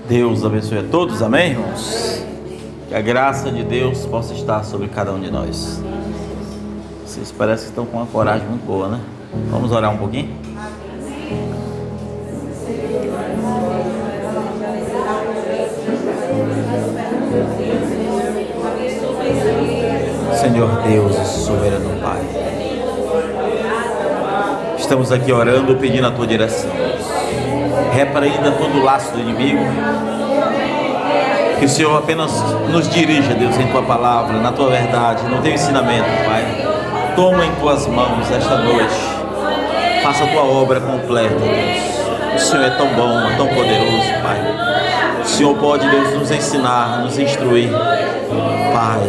Deus abençoe a todos, amém, irmãos? Que a graça de Deus possa estar sobre cada um de nós. Vocês parecem que estão com uma coragem muito boa, né? Vamos orar um pouquinho? Senhor Deus, soberano Pai, estamos aqui orando, pedindo a Tua direção. Repreenda todo o laço do inimigo. Que o Senhor apenas nos dirija, Deus, em Tua palavra, na Tua verdade, no Teu ensinamento, Pai. Toma em Tuas mãos esta noite. Faça a Tua obra completa, Deus. O Senhor é tão bom, é tão poderoso, Pai. O Senhor pode, Deus, nos ensinar, nos instruir. Pai,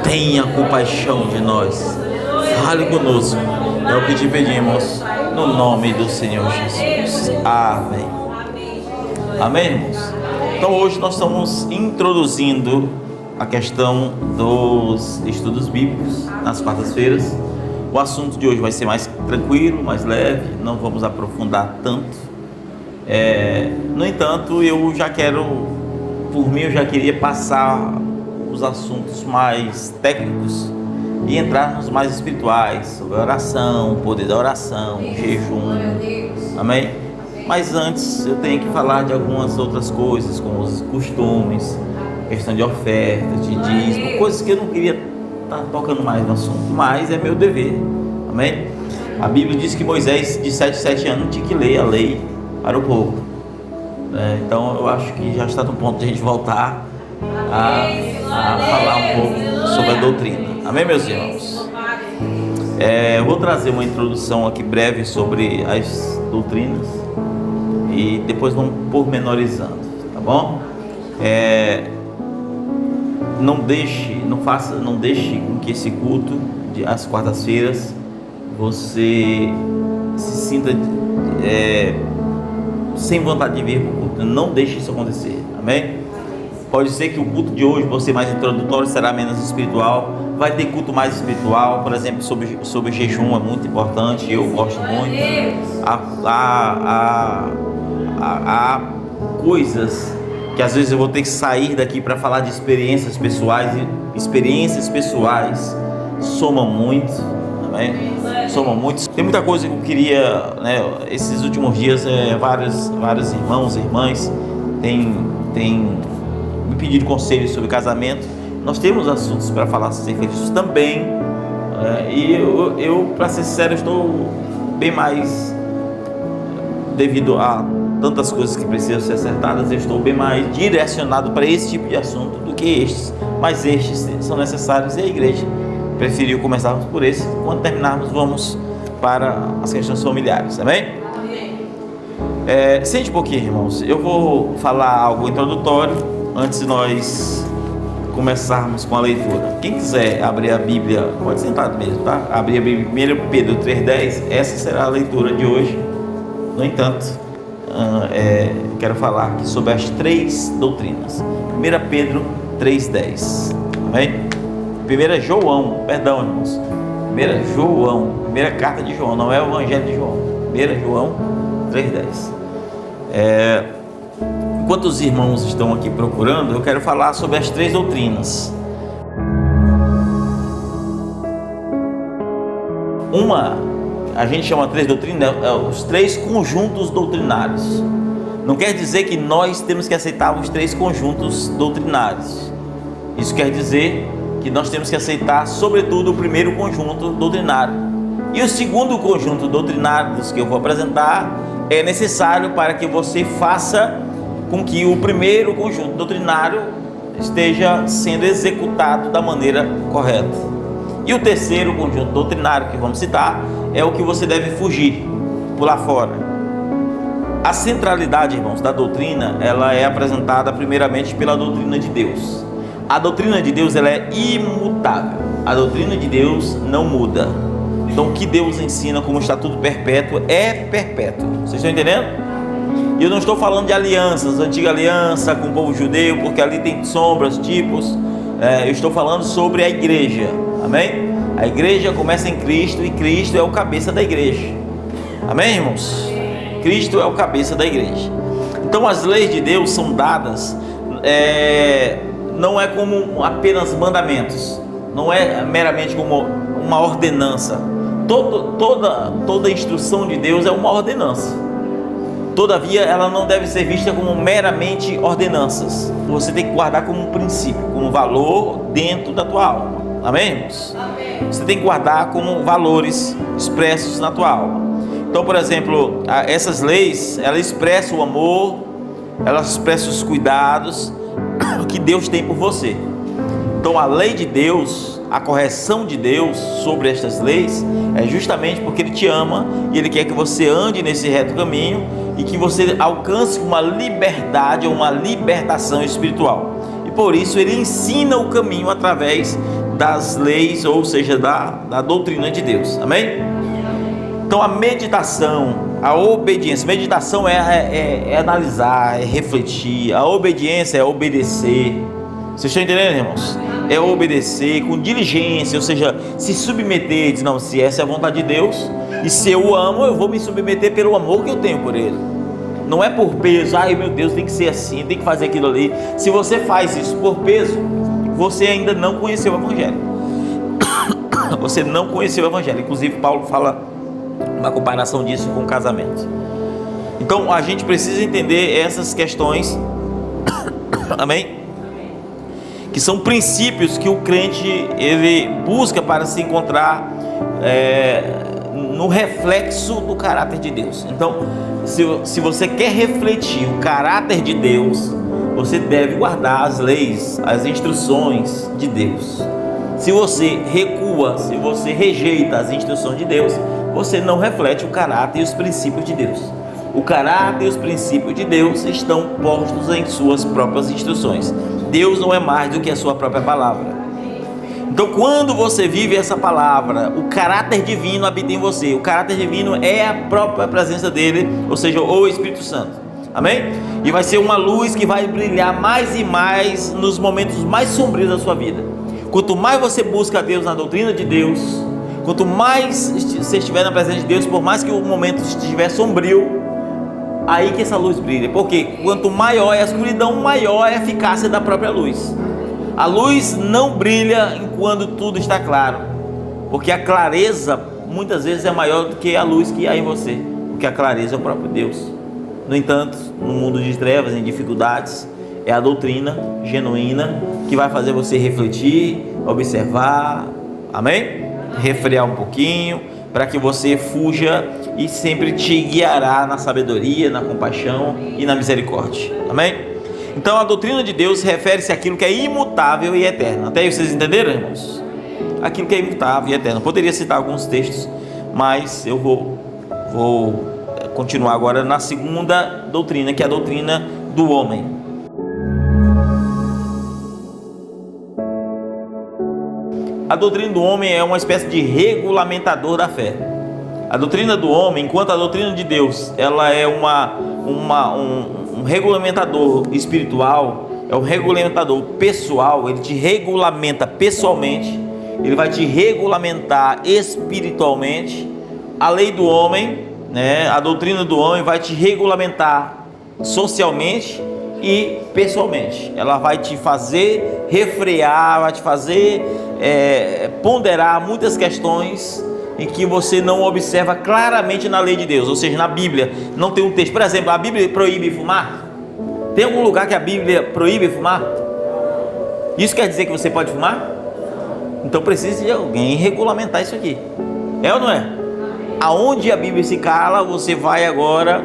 tenha compaixão de nós. Fale conosco. É o que te pedimos, no nome do Senhor Jesus. Amém. Amém, irmãos? Então hoje nós estamos introduzindo a questão dos estudos bíblicos nas quartas-feiras. O assunto de hoje vai ser mais tranquilo, mais leve, não vamos aprofundar tanto. No entanto, eu já queria passar os assuntos mais técnicos e entrar nos mais espirituais, sobre a oração, o poder da oração, o jejum, amém? Mas antes eu tenho que falar de algumas outras coisas, como os costumes, questão de oferta, de dízimo, coisas que eu não queria estar tocando mais no assunto, mas é meu dever, amém? A Bíblia diz que Moisés, de 7 anos, tinha que ler a lei para o povo, então eu acho que já está no ponto de a gente voltar a falar um pouco sobre a doutrina. Amém, meus irmãos? Eu vou trazer uma introdução aqui breve sobre as doutrinas e depois vamos pormenorizando, tá bom? Não deixe com que esse culto às quartas-feiras você se sinta sem vontade de vir para o culto. Não deixe isso acontecer, amém? Pode ser que o culto de hoje, por ser mais introdutório, será menos espiritual. Vai ter culto mais espiritual, por exemplo, sobre jejum, é muito importante, eu gosto muito. Há coisas que às vezes eu vou ter que sair daqui para falar de experiências pessoais, e experiências pessoais somam muito, amém? Somam muito. Tem muita coisa que eu queria, esses últimos dias, vários irmãos e irmãs têm me pedido conselhos sobre casamento. Nós temos assuntos para falar acerca disso também, e eu, para ser sincero, estou bem mais, devido a tantas coisas que precisam ser acertadas, eu estou bem mais direcionado para esse tipo de assunto do que estes, mas estes são necessários e a igreja preferiu começarmos por esse. Quando terminarmos, vamos para as questões familiares, amém? Sente um pouquinho, irmãos, eu vou falar algo introdutório antes de nós começarmos com a leitura. Quem quiser abrir a Bíblia, pode sentar mesmo, tá? Abrir a Bíblia, 1 Pedro 3,10, essa será a leitura de hoje. No entanto, quero falar aqui sobre as 3 doutrinas. 1 Pedro 3,10, amém? 1 João, perdão, irmãos, 1 João, primeira carta de João, não é o Evangelho de João, 1 João 3,10. Enquanto os irmãos estão aqui procurando, eu quero falar sobre as 3 doutrinas. A gente chama 3 doutrinas, os 3 conjuntos doutrinários. Não quer dizer que nós temos que aceitar os 3 conjuntos doutrinários. Isso quer dizer que nós temos que aceitar, sobretudo, o primeiro conjunto doutrinário. E o segundo conjunto doutrinário dos que eu vou apresentar é necessário para que você faça com que o primeiro conjunto doutrinário esteja sendo executado da maneira correta. E o terceiro conjunto doutrinário que vamos citar é o que você deve fugir, pular fora. A centralidade, irmãos, da doutrina, ela é apresentada primeiramente pela doutrina de Deus. A doutrina de Deus, ela é imutável. A doutrina de Deus não muda. Então o que Deus ensina como estatuto perpétuo é perpétuo. Vocês estão entendendo? E eu não estou falando de alianças, antiga aliança com o povo judeu, porque ali tem sombras, tipos. Eu estou falando sobre a igreja, amém? A igreja começa em Cristo e Cristo é o cabeça da igreja, amém, irmãos? Cristo é o cabeça da igreja. Então as leis de Deus são dadas, não é como apenas mandamentos, não é meramente como uma ordenança. Toda instrução de Deus é uma ordenança. Todavia, ela não deve ser vista como meramente ordenanças. Você tem que guardar como um princípio, como valor dentro da tua alma. Amém, irmãos? Amém. Você tem que guardar como valores expressos na tua alma. Então, por exemplo, essas leis, elas expressam o amor, elas expressam os cuidados que Deus tem por você. Então, a lei de Deus, a correção de Deus sobre estas leis é justamente porque Ele te ama e Ele quer que você ande nesse reto caminho e que você alcance uma liberdade ou uma libertação espiritual. E por isso Ele ensina o caminho através das leis, ou seja, da doutrina de Deus. Amém? Então a meditação, a obediência, meditação é analisar, é refletir, a obediência é obedecer. Vocês estão entendendo, irmãos? É obedecer com diligência, ou seja, se submeter, diz, não, se essa é a vontade de Deus, e se eu o amo, eu vou me submeter pelo amor que eu tenho por Ele. Não é por peso, ai meu Deus, tem que ser assim, tem que fazer aquilo ali. Se você faz isso por peso, você ainda não conheceu o Evangelho. Você não conheceu o Evangelho. Inclusive Paulo fala uma comparação disso com o casamento. Então a gente precisa entender essas questões. Amém? Que são princípios que o crente ele busca para se encontrar no reflexo do caráter de Deus. Então, se você quer refletir o caráter de Deus, você deve guardar as leis, as instruções de Deus. Se você recua, se você rejeita as instruções de Deus, você não reflete o caráter e os princípios de Deus. O caráter e os princípios de Deus estão postos em suas próprias instruções. Deus não é mais do que a sua própria palavra. Então, quando você vive essa palavra, o caráter divino habita em você. O caráter divino é a própria presença dele, ou seja, o Espírito Santo. Amém? E vai ser uma luz que vai brilhar mais e mais nos momentos mais sombrios da sua vida. Quanto mais você busca a Deus na doutrina de Deus, quanto mais você estiver na presença de Deus, por mais que o momento estiver sombrio, aí que essa luz brilha. Porque quanto maior é a escuridão, maior é a eficácia da própria luz. A luz não brilha enquanto tudo está claro, porque a clareza muitas vezes é maior do que a luz que há em você, porque a clareza é o próprio Deus. No entanto, no mundo de trevas, em dificuldades, é a doutrina genuína que vai fazer você refletir, observar, amém? Refrear um pouquinho, para que você fuja e sempre te guiará na sabedoria, na compaixão e na misericórdia, amém? Então a doutrina de Deus refere-se àquilo que é imutável e eterno. Até aí vocês entenderam, irmãos? Aquilo que é imutável e eterno. Poderia citar alguns textos, mas eu vou continuar agora na segunda doutrina, que é a doutrina do homem. A doutrina do homem é uma espécie de regulamentador da fé. A doutrina do homem, enquanto a doutrina de Deus, ela é um regulamentador espiritual, é um regulamentador pessoal. Ele te regulamenta pessoalmente, ele vai te regulamentar espiritualmente. A lei do homem, né, a doutrina do homem vai te regulamentar socialmente e pessoalmente. Ela vai te fazer refrear, vai te fazer ponderar muitas questões em que você não observa claramente na lei de Deus, ou seja, na Bíblia não tem um texto. Por exemplo, a Bíblia proíbe fumar? Tem algum lugar que a Bíblia proíbe fumar? Isso quer dizer que você pode fumar? Então precisa de alguém regulamentar isso aqui. É ou não é? Aonde a Bíblia se cala, você vai agora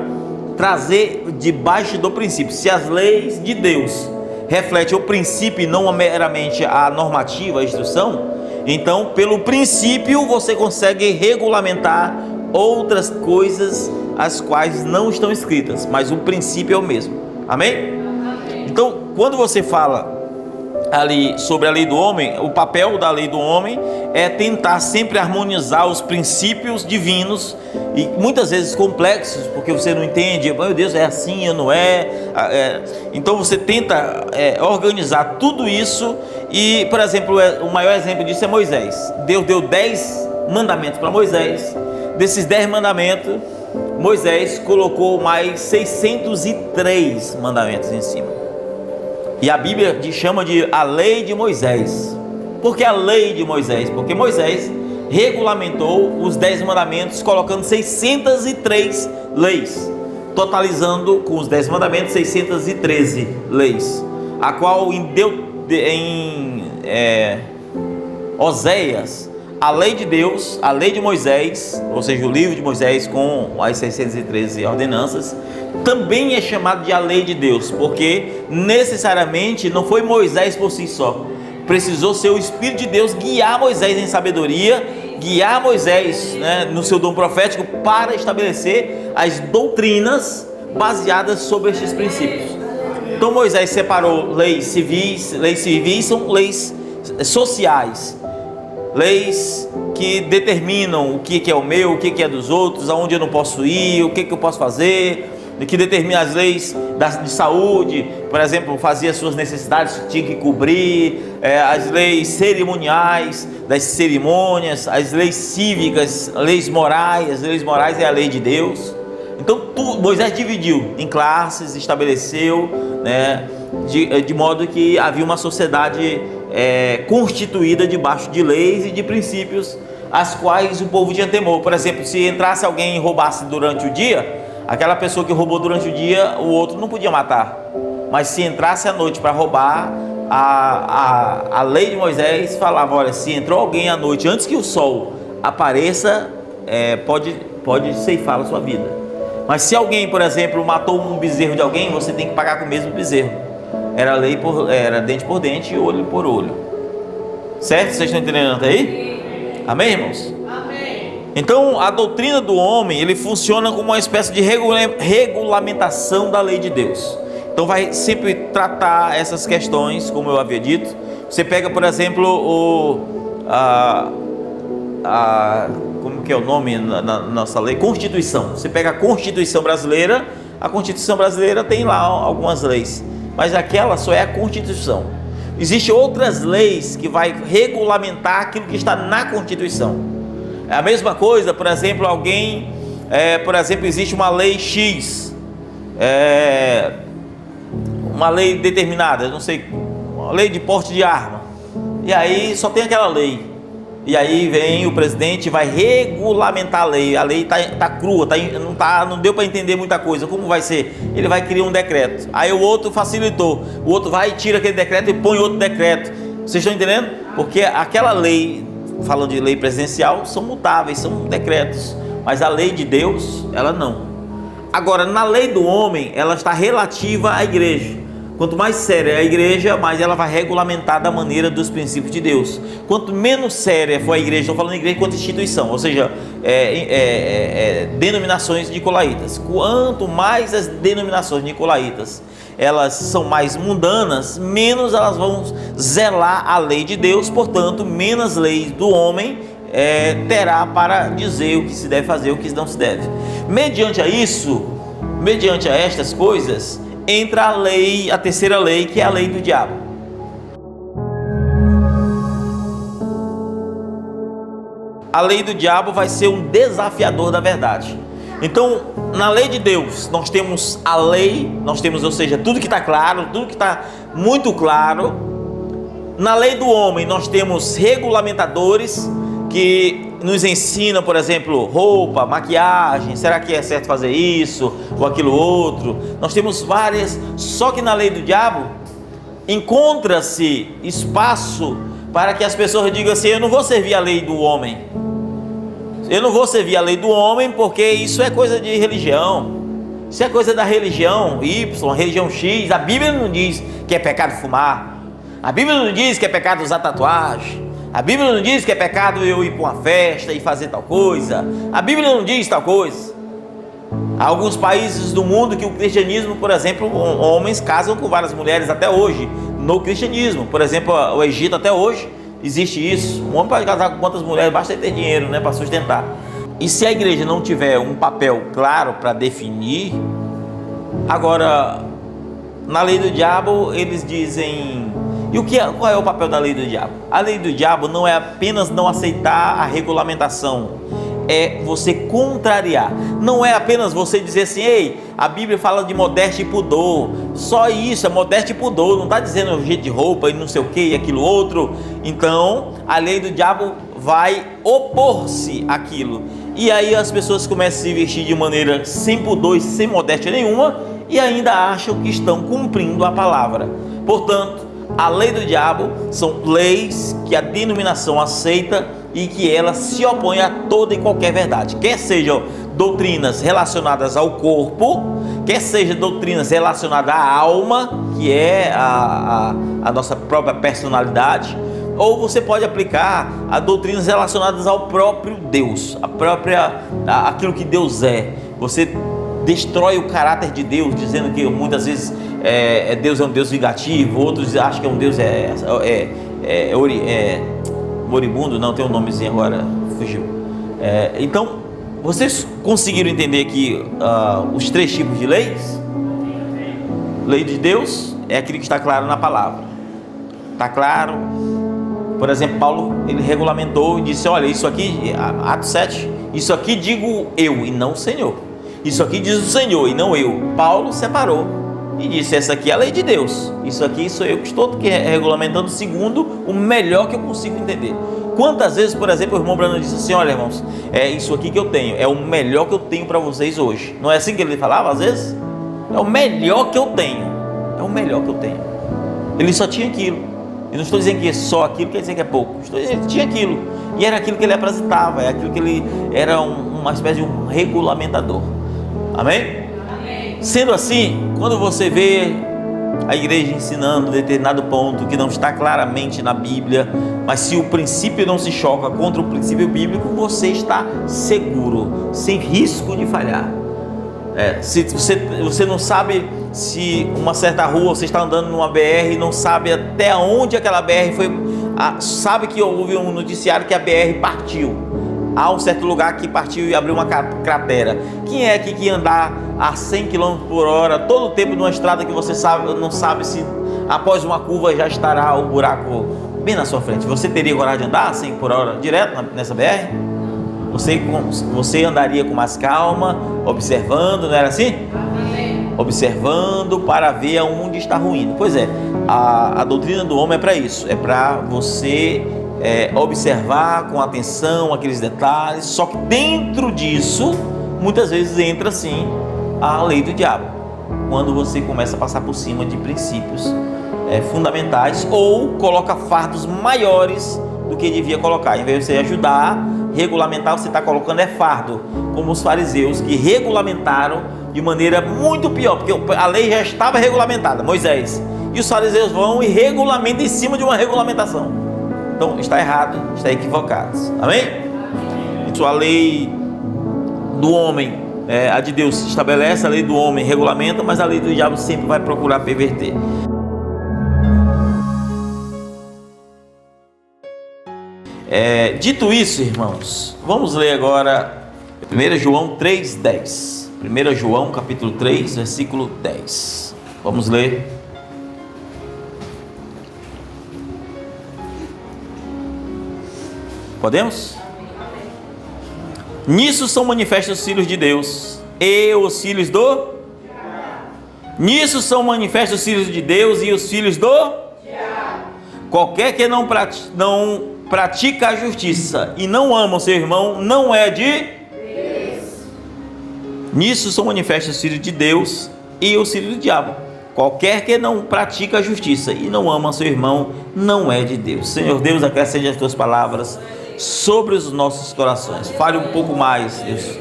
trazer debaixo do princípio. Se as leis de Deus refletem o princípio e não meramente a normativa, a instrução, então pelo princípio você consegue regulamentar outras coisas as quais não estão escritas, mas o princípio é o mesmo. Amém? Então quando você fala ali sobre a lei do homem, o papel da lei do homem é tentar sempre harmonizar os princípios divinos, e muitas vezes complexos, porque você não entende, meu Deus, é assim ou não é, então você tenta organizar tudo isso. E, por exemplo, o maior exemplo disso é Moisés. Deus deu 10 mandamentos para Moisés. Desses 10 mandamentos, Moisés colocou mais 603 mandamentos em cima. E a Bíblia chama de a lei de Moisés. Por que a lei de Moisés? Porque Moisés regulamentou os 10 mandamentos colocando 603 leis, totalizando com os 10 mandamentos 613 leis, a qual em Oséias, a lei de Deus, a lei de Moisés, ou seja, o livro de Moisés com as 613 ordenanças, também é chamado de a lei de Deus, porque necessariamente não foi Moisés por si só, precisou ser o Espírito de Deus guiar Moisés em sabedoria, guiar Moisés, né, no seu dom profético, para estabelecer as doutrinas baseadas sobre estes princípios. Então Moisés separou leis civis são leis sociais, leis que determinam o que é o meu, o que é dos outros, aonde eu não posso ir, o que eu posso fazer, que determina as leis de saúde, por exemplo, fazia suas necessidades, tinha que cobrir, as leis cerimoniais, das cerimônias, as leis cívicas, leis morais. As leis morais é a lei de Deus. Então Moisés dividiu em classes, estabeleceu, né, de modo que havia uma sociedade constituída debaixo de leis e de princípios, as quais o povo tinha temor. Por exemplo, se entrasse alguém e roubasse durante o dia, aquela pessoa que roubou durante o dia, o outro não podia matar. Mas se entrasse à noite para roubar, a lei de Moisés falava: olha, se entrou alguém à noite antes que o sol apareça, pode ceifar a sua vida. Mas se alguém, por exemplo, matou um bezerro de alguém, você tem que pagar com o mesmo bezerro. Era lei era dente por dente e olho por olho. Certo? Vocês estão entendendo até aí? Amém, irmãos? Então, a doutrina do homem, ele funciona como uma espécie de regulamentação da lei de Deus. Então, vai sempre tratar essas questões, como eu havia dito. Você pega, por exemplo, como que é o nome na nossa lei? Constituição. Você pega a Constituição brasileira tem lá algumas leis, mas aquela só é a Constituição. Existem outras leis que vai regulamentar aquilo que está na Constituição. É a mesma coisa, por exemplo, existe uma lei X, uma lei determinada, não sei, uma lei de porte de arma, e aí só tem aquela lei, e aí vem o presidente e vai regulamentar a lei está crua, não deu para entender muita coisa, como vai ser? Ele vai criar um decreto, aí o outro facilitou, o outro vai e tira aquele decreto e põe outro decreto. Vocês estão entendendo? Porque aquela lei, falando de lei presidencial, são mutáveis, são decretos, mas a lei de Deus, ela não. Agora, na lei do homem, ela está relativa à igreja. Quanto mais séria é a igreja, mais ela vai regulamentar da maneira dos princípios de Deus. Quanto menos séria for a igreja, estou falando de igreja quanto instituição, ou seja, denominações nicolaítas. Quanto mais as denominações nicolaítas elas são mais mundanas, menos elas vão zelar a lei de Deus, portanto, menos leis do homem terá para dizer o que se deve fazer e o que não se deve. Mediante a estas coisas, entra a terceira lei, que é a lei do diabo. A lei do diabo vai ser um desafiador da verdade. Então, na lei de Deus, nós temos a lei, ou seja, tudo que está claro, tudo que está muito claro. Na lei do homem, nós temos regulamentadores que nos ensinam, por exemplo, roupa, maquiagem, será que é certo fazer isso ou aquilo outro? Nós temos várias, só que na lei do diabo, encontra-se espaço para que as pessoas digam assim: eu não vou servir a lei do homem. Eu não vou servir a lei do homem porque isso é coisa de religião. Isso é coisa da religião Y, religião X. A Bíblia não diz que é pecado fumar. A Bíblia não diz que é pecado usar tatuagem. A Bíblia não diz que é pecado eu ir para uma festa e fazer tal coisa. A Bíblia não diz tal coisa. Há alguns países do mundo que o cristianismo, por exemplo, homens casam com várias mulheres até hoje no cristianismo. Por exemplo, o Egito até hoje existe isso. Um homem pode casar com quantas mulheres, basta ter dinheiro, né, para sustentar. E se a igreja não tiver um papel claro para definir, agora, na lei do diabo, eles dizem... qual é o papel da lei do diabo? A lei do diabo não é apenas não aceitar a regulamentação, é você contrariar. Não é apenas você dizer assim: ei, a Bíblia fala de modéstia e pudor, só isso, é modéstia e pudor, não está dizendo o jeito de roupa e não sei o que e aquilo outro. Então a lei do diabo vai opor-se àquilo, e aí as pessoas começam a se vestir de maneira sem pudor e sem modéstia nenhuma, e ainda acham que estão cumprindo a palavra. Portanto, a lei do diabo são leis que a denominação aceita e que ela se opõe a toda e qualquer verdade, quer sejam doutrinas relacionadas ao corpo, quer sejam doutrinas relacionadas à alma, que é a nossa própria personalidade, ou você pode aplicar a doutrinas relacionadas ao próprio Deus, aquilo que Deus é. Você destrói o caráter de Deus, dizendo que muitas vezes Deus é um Deus vingativo, outros acham que é um Deus moribundo, não tem um nomezinho agora, fugiu. Então, vocês conseguiram entender aqui os três tipos de leis? Lei de Deus é aquilo que está claro na palavra, está claro. Por exemplo, Paulo, ele regulamentou e disse: olha, isso aqui, Atos 7, isso aqui digo eu e não o Senhor, isso aqui diz o Senhor e não eu. Paulo separou e disse: essa aqui é a lei de Deus, isso aqui sou eu que estou regulamentando segundo o melhor que eu consigo entender. Quantas vezes, por exemplo, o irmão Brandon disse assim: olha, irmãos, é isso aqui que eu tenho, é o melhor que eu tenho para vocês hoje. Não é assim que ele falava às vezes? É o melhor que eu tenho, é o melhor que eu tenho. Ele só tinha aquilo. Eu não estou dizendo que é só aquilo, quer dizer que é pouco. Estou dizendo que tinha aquilo, e era aquilo que ele apresentava, é aquilo que ele era uma espécie de um regulamentador. Amém? Amém. Sendo assim, quando você vê a igreja ensinando determinado ponto que não está claramente na Bíblia, mas se o princípio não se choca contra o princípio bíblico, você está seguro, sem risco de falhar. Se você não sabe, se uma certa rua, você está andando numa BR e não sabe até onde aquela BR foi, sabe que houve um noticiário que a BR partiu, há um certo lugar que partiu e abriu uma cratera. Quem é que andar a 100 km por hora todo o tempo numa estrada que você não sabe se após uma curva já estará o buraco bem na sua frente? Você teria coragem de andar a 100 por hora direto nessa BR? Você andaria com mais calma, observando, não era assim? Observando para ver aonde está ruindo. Pois é, a doutrina do homem é para isso, é para você observar com atenção aqueles detalhes. Só que dentro disso, muitas vezes entra sim a lei do diabo, quando você começa a passar por cima de princípios fundamentais, ou coloca fardos maiores do que devia colocar. Em vez de você ajudar, regulamentar, você está colocando fardo, como os fariseus, que regulamentaram de maneira muito pior, porque a lei já estava regulamentada, Moisés, e os fariseus vão e regulamentam em cima de uma regulamentação. Então está errado, está equivocado. Amém? Então a lei do homem, a de Deus estabelece, a lei do homem regulamenta, mas a lei do diabo sempre vai procurar perverter. Dito isso, irmãos, vamos ler agora 1 João 3,10. 1 João capítulo 3, versículo 10. Vamos ler. Podemos? Nisso são manifestos os filhos de Deus e os filhos do... Nisso são manifestos os filhos de Deus e os filhos do... Qualquer que não pratica a justiça e não ama o seu irmão, não é de... Nisso são manifestos os filhos de Deus e os filhos do diabo. Qualquer que não pratica a justiça e não ama seu irmão, não é de Deus. Senhor Deus, acrescente as tuas palavras sobre os nossos corações. Fale um pouco mais, Deus.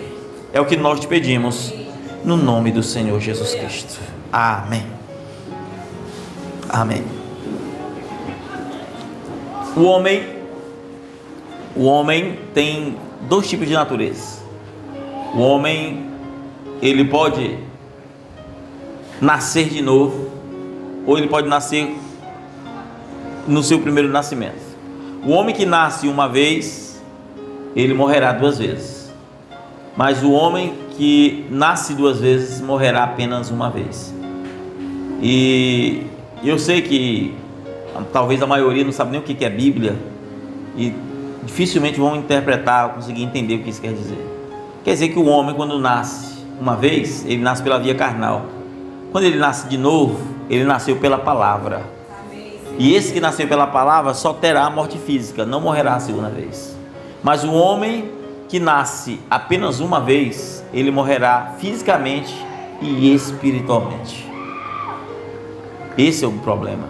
É o que nós te pedimos, no nome do Senhor Jesus Cristo. Amém. Amém. O homem tem dois tipos de natureza. O homem, ele pode nascer de novo, ou ele pode nascer no seu primeiro nascimento. O homem que nasce uma vez, ele morrerá duas vezes. Mas o homem que nasce duas vezes, morrerá apenas uma vez. E eu sei que talvez a maioria não sabe nem o que é Bíblia, e dificilmente vão interpretar ou conseguir entender o que isso quer dizer. Quer dizer que o homem, quando nasce uma vez, ele nasce pela via carnal. Quando ele nasce de novo, ele nasceu pela palavra. E esse que nasceu pela palavra só terá a morte física, não morrerá a segunda vez. Mas o homem que nasce apenas uma vez, ele morrerá fisicamente e espiritualmente. Esse é o problema.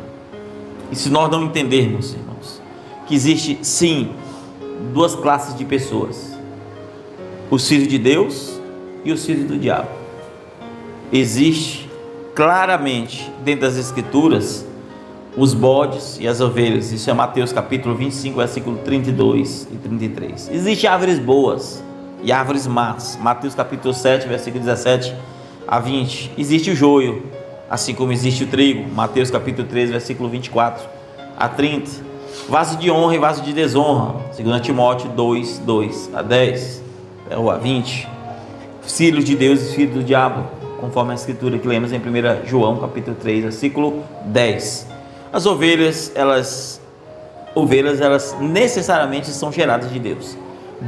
E se nós não entendermos, irmãos, que existe sim duas classes de pessoas: os filhos de Deus e os filhos do diabo. Existe claramente dentro das escrituras os bodes e as ovelhas. Isso é Mateus capítulo 25, versículo 32 e 33. Existem árvores boas e árvores más. Mateus capítulo 7, versículo 17 a 20. Existe o joio, assim como existe o trigo. Mateus capítulo 13, versículo 24 a 30. Vaso de honra e vaso de desonra. 2 Timóteo 2, 2 a 10 a 20. Filhos de Deus e filhos do diabo, conforme a escritura que lemos em 1 João capítulo 3, versículo 10. As ovelhas, elas necessariamente são geradas de Deus.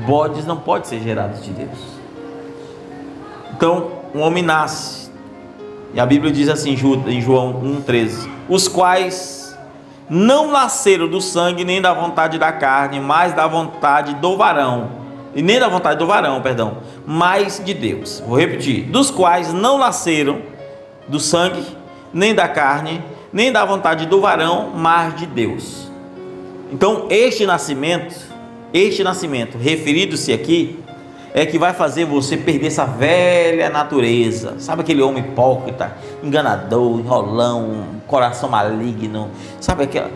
Bodes não podem ser gerados de Deus. Então, um homem nasce, e a Bíblia diz assim em João 1,13: os quais não nasceram do sangue, nem da vontade da carne, mas da vontade do varão, mas de Deus. Vou repetir: dos quais não nasceram do sangue, nem da carne, nem da vontade do varão, mas de Deus. Então este nascimento referido-se aqui, é que vai fazer você perder essa velha natureza. Sabe aquele homem hipócrita, enganador, enrolão, coração maligno? Sabe aquela...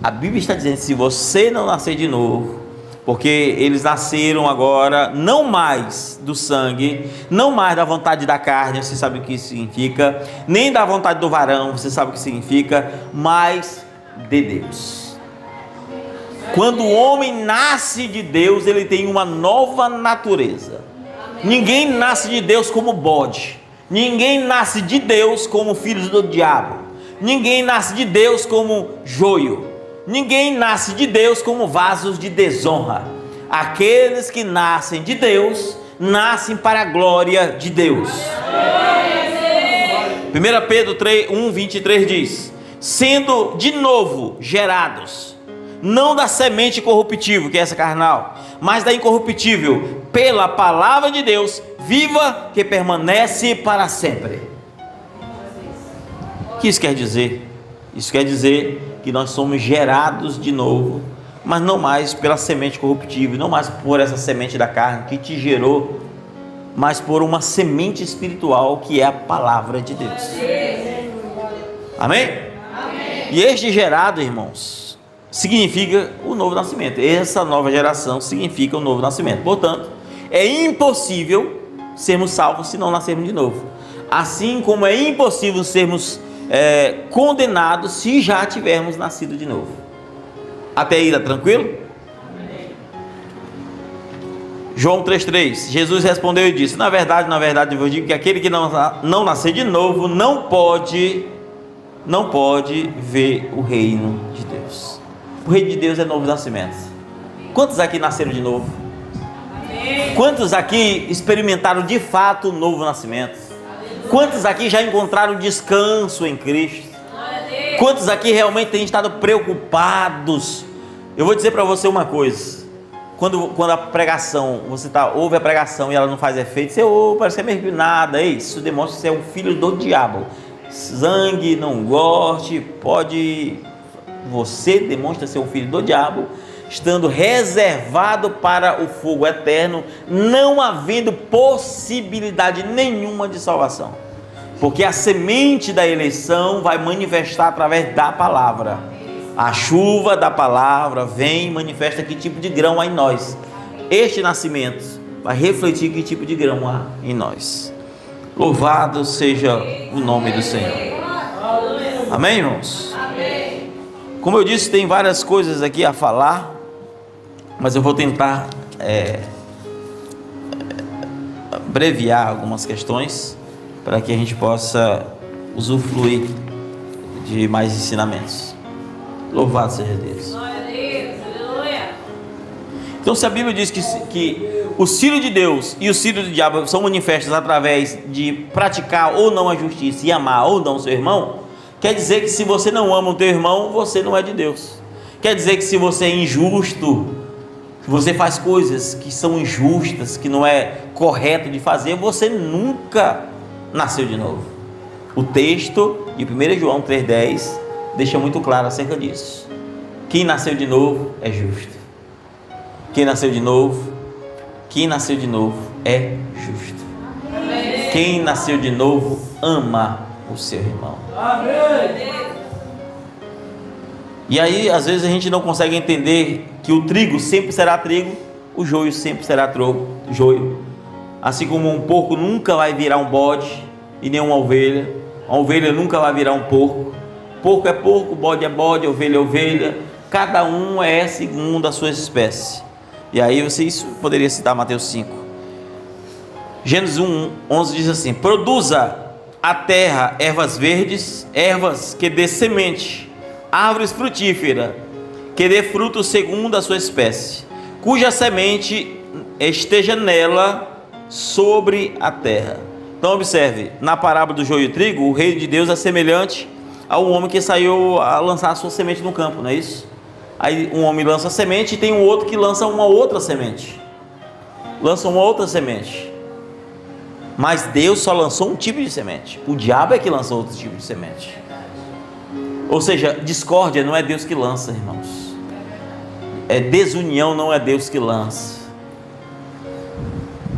A Bíblia está dizendo: se você não nascer de novo, porque eles nasceram agora não mais do sangue, não mais da vontade da carne, você sabe o que isso significa, nem da vontade do varão, você sabe o que significa, mas de Deus. Quando o homem nasce de Deus, ele tem uma nova natureza. Ninguém nasce de Deus como bode, ninguém nasce de Deus como filhos do diabo, ninguém nasce de Deus como joio, ninguém nasce de Deus como vasos de desonra. Aqueles que nascem de Deus, nascem para a glória de Deus. 1 Pedro 1,23 diz: sendo de novo gerados, não da semente corruptível, que é essa carnal, mas da incorruptível, pela palavra de Deus, viva, que permanece para sempre. O que isso quer dizer? Isso quer dizer que nós somos gerados de novo, mas não mais pela semente corruptível, não mais por essa semente da carne que te gerou, mas por uma semente espiritual, que é a palavra de Deus. Amém? Amém. E este gerado, irmãos, significa o novo nascimento. Essa nova geração significa o novo nascimento. Portanto, é impossível sermos salvos se não nascermos de novo, assim como é impossível sermos condenados se já tivermos nascido de novo. Até aí, tá tranquilo? Amém. João 3,3: Jesus respondeu e disse: na verdade eu vos digo que aquele que não nascer de novo não pode ver o reino de Deus. O reino de Deus é novo nascimento. Quantos aqui nasceram de novo? Amém. Quantos aqui experimentaram de fato o novo nascimento? Quantos aqui já encontraram descanso em Cristo? Quantos aqui realmente têm estado preocupados? Eu vou dizer para você uma coisa: quando a pregação, você ouve a pregação e ela não faz efeito, você ouve, parece que é meio que nada. Isso demonstra que você é um filho do diabo. Sangue, não goste, você demonstra ser um filho do diabo, estando reservado para o fogo eterno, não havendo possibilidade nenhuma de salvação, porque a semente da eleição vai manifestar através da palavra. A chuva da palavra vem e manifesta que tipo de grão há em nós. Este nascimento vai refletir que tipo de grão há em nós. Louvado seja o nome do Senhor. Amém, irmãos? Como eu disse, tem várias coisas aqui a falar, mas eu vou tentar abreviar algumas questões para que a gente possa usufruir de mais ensinamentos. Louvado seja Deus. Então, se a Bíblia diz que os filhos de Deus e os filhos do diabo são manifestos através de praticar ou não a justiça e amar ou não o seu irmão, quer dizer que se você não ama o teu irmão, você não é de Deus. Quer dizer que se você é injusto, se você faz coisas que são injustas, que não é correto de fazer, você nunca nasceu de novo. O texto de 1 João 3,10 deixa muito claro acerca disso. Quem nasceu de novo é justo. Quem nasceu de novo é justo. Amém. Quem nasceu de novo ama o seu irmão. Amém. E aí, às vezes a gente não consegue entender que o trigo sempre será trigo, o joio sempre será joio. Assim como um porco nunca vai virar um bode e nem uma ovelha nunca vai virar um porco. Porco é porco, bode é bode, ovelha é ovelha. Cada um é segundo a sua espécie. E aí isso poderia citar Mateus 5. Gênesis 1:11 diz assim: produza a terra ervas verdes, ervas que dê semente, árvores frutíferas, que dê fruto segundo a sua espécie, cuja semente esteja nela sobre a terra. Então observe, na parábola do joio e trigo, o reino de Deus é semelhante ao homem que saiu a lançar a sua semente no campo, não é isso? Aí um homem lança a semente e tem um outro que lança uma outra semente. Mas Deus só lançou um tipo de semente. O diabo é que lançou outro tipo de semente. Ou seja, discórdia não é Deus que lança, irmãos. Desunião não é Deus que lança.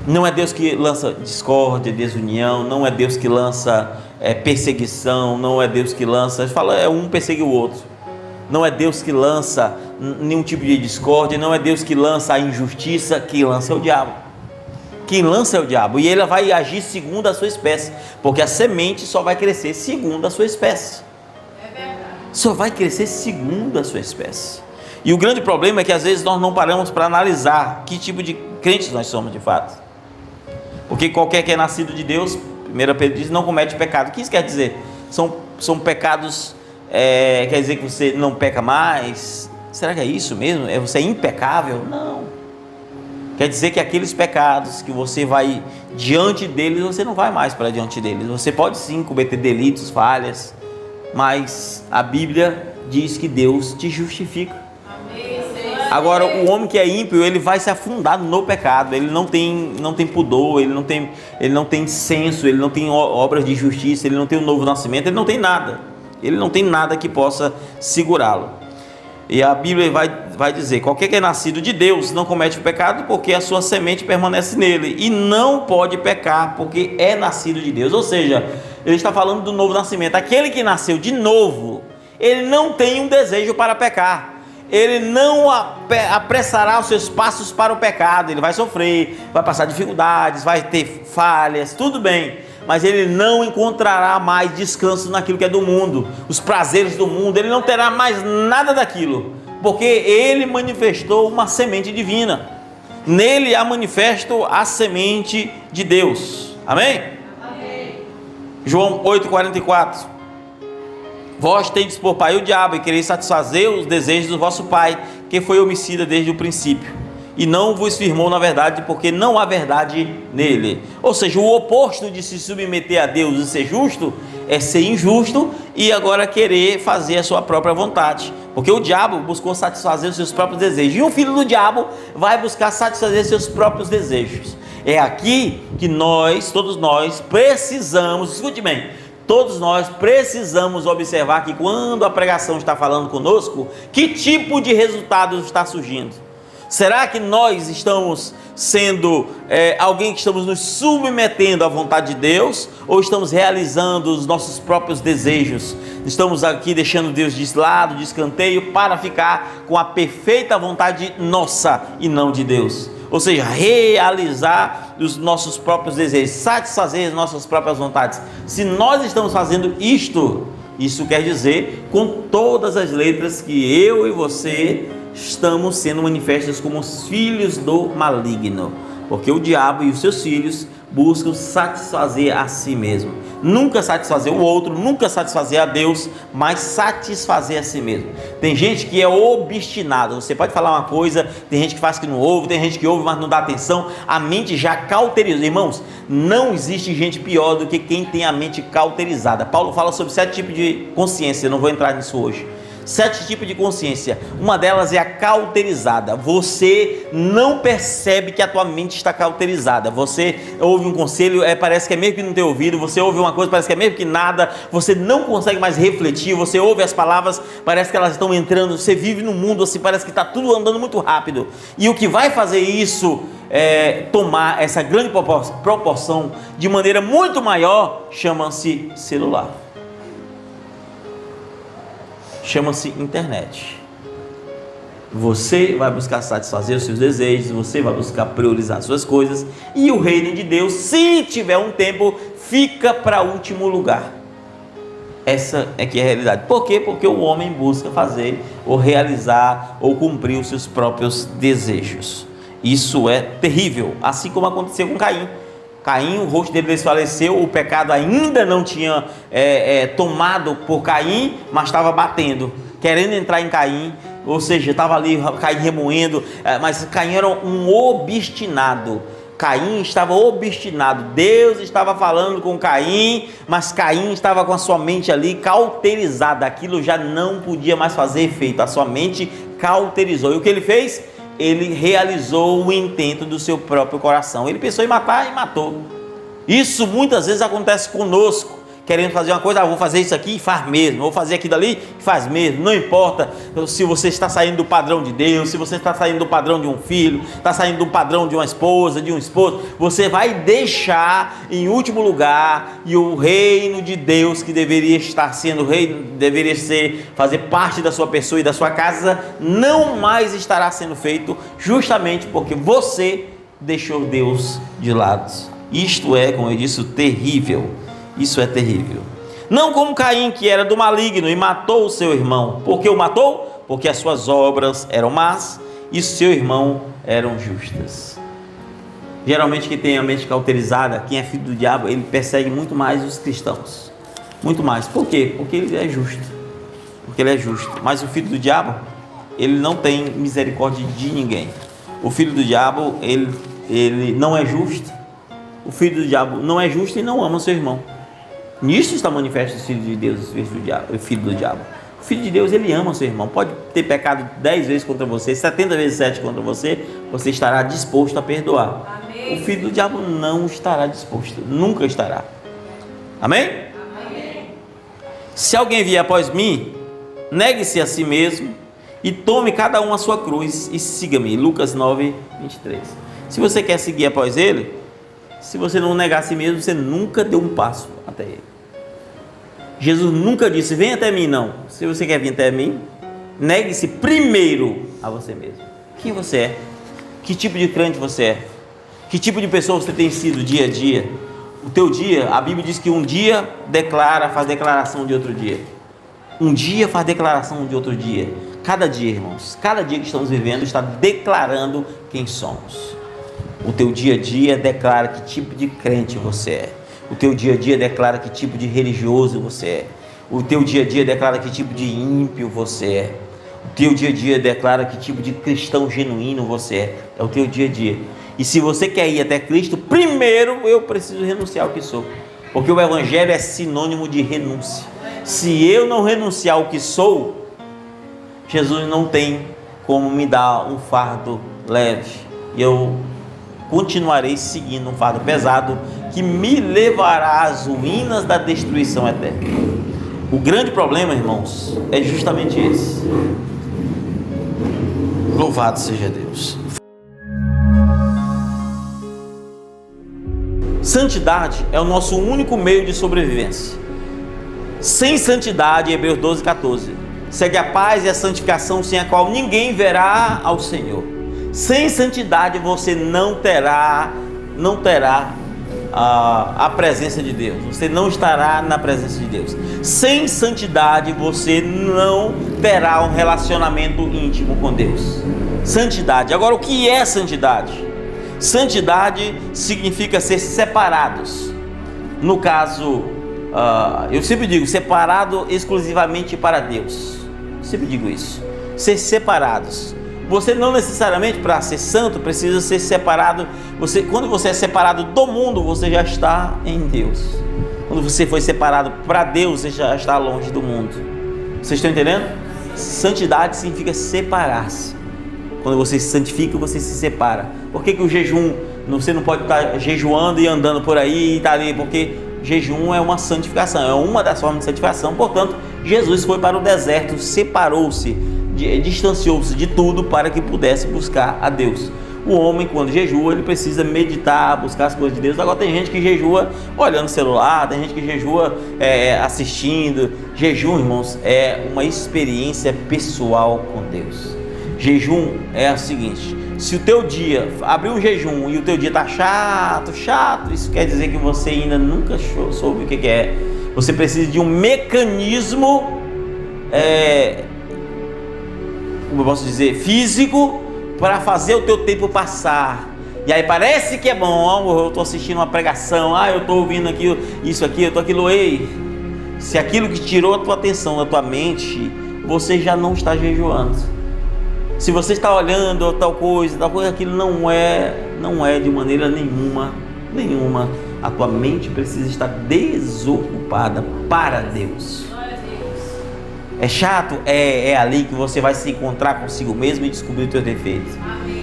Não é Deus que lança discórdia, desunião. Não é Deus que lança perseguição. Não é Deus que lança. Fala, um persegue o outro. Não é Deus que lança nenhum tipo de discórdia. Não é Deus que lança a injustiça. Quem lança é o diabo. Quem lança é o diabo. E ele vai agir segundo a sua espécie. Porque a semente só vai crescer segundo a sua espécie. Só vai crescer segundo a sua espécie. E o grande problema é que às vezes nós não paramos para analisar que tipo de crentes nós somos de fato. Porque qualquer que é nascido de Deus, 1 Pedro diz, não comete pecado. O que isso quer dizer? São pecados... quer dizer que você não peca mais? Será que é isso mesmo? Você é impecável? Não. Quer dizer que aqueles pecados que você vai diante deles, você não vai mais para diante deles. Você pode sim cometer delitos, falhas, mas a Bíblia diz que Deus te justifica. Agora, o homem que é ímpio, ele vai se afundar no pecado. Ele não tem pudor, ele não tem senso, ele não tem obras de justiça, ele não tem um novo nascimento, ele não tem nada. Ele não tem nada que possa segurá-lo. E a Bíblia vai dizer: qualquer que é nascido de Deus não comete pecado, porque a sua semente permanece nele, e não pode pecar, porque é nascido de Deus. Ou seja, ele está falando do novo nascimento. Aquele que nasceu de novo, ele não tem um desejo para pecar. Ele não apressará os seus passos para o pecado. Ele vai sofrer, vai passar dificuldades, vai ter falhas, tudo bem, mas ele não encontrará mais descanso naquilo que é do mundo, os prazeres do mundo. Ele não terá mais nada daquilo, porque ele manifestou uma semente divina. Nele há manifesto a semente de Deus. Amém? Amém. João 8,44: vós tendes por pai o diabo, e quereis satisfazer os desejos do vosso pai, que foi homicida desde o princípio, e não vos firmou na verdade, porque não há verdade nele. Ou seja, o oposto de se submeter a Deus e ser justo é ser injusto e agora querer fazer a sua própria vontade, porque o diabo buscou satisfazer os seus próprios desejos, e o filho do diabo vai buscar satisfazer seus próprios desejos. É aqui que todos nós precisamos, escute bem, todos nós precisamos observar que quando a pregação está falando conosco, que tipo de resultado está surgindo? Será que nós estamos sendo alguém que estamos nos submetendo à vontade de Deus, ou estamos realizando os nossos próprios desejos? Estamos aqui deixando Deus de lado, de escanteio, para ficar com a perfeita vontade nossa e não de Deus. Ou seja, realizar os nossos próprios desejos, satisfazer as nossas próprias vontades. Se nós estamos fazendo isto, isso quer dizer, com todas as letras, que eu e você estamos sendo manifestos como os filhos do maligno, porque o diabo e os seus filhos buscam satisfazer a si mesmo. Nunca satisfazer o outro, nunca satisfazer a Deus, mas satisfazer a si mesmo. Tem gente que é obstinada. Você pode falar uma coisa, tem gente que faz que não ouve, tem gente que ouve, mas não dá atenção. A mente já cauterizou. Irmãos, não existe gente pior do que quem tem a mente cauterizada. Paulo fala sobre 7 tipos de consciência, eu não vou entrar nisso hoje. 7 tipos de consciência. Uma delas é a cauterizada. Você não percebe que a tua mente está cauterizada. Você ouve um conselho, parece que é mesmo que não ter ouvido. Você ouve uma coisa, parece que é mesmo que nada. Você não consegue mais refletir. Você ouve as palavras, parece que elas estão entrando. Você vive num mundo assim, parece que está tudo andando muito rápido. E o que vai fazer isso tomar essa grande proporção de maneira muito maior, chama-se celular. Chama-se internet. Você vai buscar satisfazer os seus desejos, você vai buscar priorizar as suas coisas, e o reino de Deus, se tiver um tempo, fica para último lugar. Essa é que é a realidade. Por quê? Porque o homem busca fazer, ou realizar, ou cumprir os seus próprios desejos. Isso é terrível, assim como aconteceu com Caim. Caim, o rosto dele desfaleceu, o pecado ainda não tinha tomado por Caim, mas estava batendo, querendo entrar em Caim, ou seja, estava ali Caim remoendo, mas Caim era um obstinado. Caim estava obstinado. Deus estava falando com Caim, mas Caim estava com a sua mente ali cauterizada. Aquilo já não podia mais fazer efeito, a sua mente cauterizou. E o que ele fez? Ele realizou o intento do seu próprio coração. Ele pensou em matar e matou. Isso muitas vezes acontece conosco, querendo fazer uma coisa, vou fazer isso aqui e faz mesmo, vou fazer aquilo ali e faz mesmo. Não importa se você está saindo do padrão de Deus, se você está saindo do padrão de um filho, está saindo do padrão de uma esposa, de um esposo, você vai deixar em último lugar, e o reino de Deus, que deveria estar sendo rei, deveria fazer parte da sua pessoa e da sua casa, não mais estará sendo feito, justamente porque você deixou Deus de lado. Isto é, como eu disse, terrível. Isso é terrível. Não como Caim, que era do maligno e matou o seu irmão. Por que o matou? Porque as suas obras eram más e seu irmão eram justas. Geralmente quem tem a mente cauterizada, quem é filho do diabo, ele persegue muito mais os cristãos. Muito mais. Por quê? Porque ele é justo. Porque ele é justo. Mas o filho do diabo, ele não tem misericórdia de ninguém. O filho do diabo, ele não é justo. O filho do diabo não é justo e não ama seu irmão. Nisso está manifesto o filho de Deus, o filho do diabo. O filho de Deus, ele ama seu irmão. Pode ter pecado 10 vezes contra você, 70 vezes 7 contra você, você estará disposto a perdoar. Amém. O filho do diabo não estará disposto, nunca estará. Amém? Amém. Se alguém vier após mim, negue-se a si mesmo e tome cada um a sua cruz e siga-me. Lucas 9, 23. Se você quer seguir após ele, se você não negar a si mesmo, você nunca deu um passo até ele. Jesus nunca disse, vem até mim, não. Se você quer vir até mim, negue-se primeiro a você mesmo. Quem você é? Que tipo de crente você é? Que tipo de pessoa você tem sido dia a dia? O teu dia, a Bíblia diz que um dia faz declaração de outro dia. Um dia faz declaração de outro dia. Cada dia, irmãos, cada dia que estamos vivendo está declarando quem somos. O teu dia a dia declara que tipo de crente você é. O teu dia a dia declara que tipo de religioso você é. O teu dia a dia declara que tipo de ímpio você é. O teu dia a dia declara que tipo de cristão genuíno você é. É o teu dia a dia. E se você quer ir até Cristo, primeiro eu preciso renunciar ao que sou. Porque o Evangelho é sinônimo de renúncia. Se eu não renunciar ao que sou, Jesus não tem como me dar um fardo leve. E eu continuarei seguindo um fardo pesado que me levará às ruínas da destruição eterna. O grande problema, irmãos, é justamente esse. Louvado seja Deus. Santidade é o nosso único meio de sobrevivência. Sem santidade, Hebreus 12, 14, segue a paz e a santificação, sem a qual ninguém verá ao Senhor. Sem santidade você não terá a presença de Deus. Você não estará na presença de Deus. Sem santidade você não terá um relacionamento íntimo com Deus. Santidade. Agora, o que é santidade? Santidade significa ser separados. No caso, eu sempre digo, separado exclusivamente para Deus. Sempre digo isso. Ser separados. Você não necessariamente, para ser santo, precisa ser separado. Quando você é separado do mundo, você já está em Deus. Quando você foi separado para Deus, você já está longe do mundo. Vocês estão entendendo? Santidade significa separar-se. Quando você se santifica, você se separa. Por que o jejum, você não pode estar jejuando e andando por aí e estar ali? Porque jejum é uma santificação, é uma das formas de santificação. Portanto, Jesus foi para o deserto, separou-se, distanciou-se de tudo para que pudesse buscar a Deus. O homem, quando jejua, ele precisa meditar, buscar as coisas de Deus. Agora tem gente que jejua olhando o celular, tem gente que jejua assistindo. Jejum, irmãos, é uma experiência pessoal com Deus. Jejum é o seguinte: se o teu dia, abrir um jejum e o teu dia está chato, isso quer dizer que você ainda nunca soube o que é. Você precisa de um mecanismo, como eu posso dizer, físico, para fazer o teu tempo passar. E aí parece que é bom, eu estou assistindo uma pregação, eu estou ouvindo aquilo, isso aqui, eu estou aquilo. Ei, se aquilo que tirou a tua atenção da tua mente, você já não está jejuando. Se você está olhando tal coisa, aquilo não é de maneira nenhuma. A tua mente precisa estar desocupada para Deus. É chato? É ali que você vai se encontrar consigo mesmo e descobrir os teus defeitos.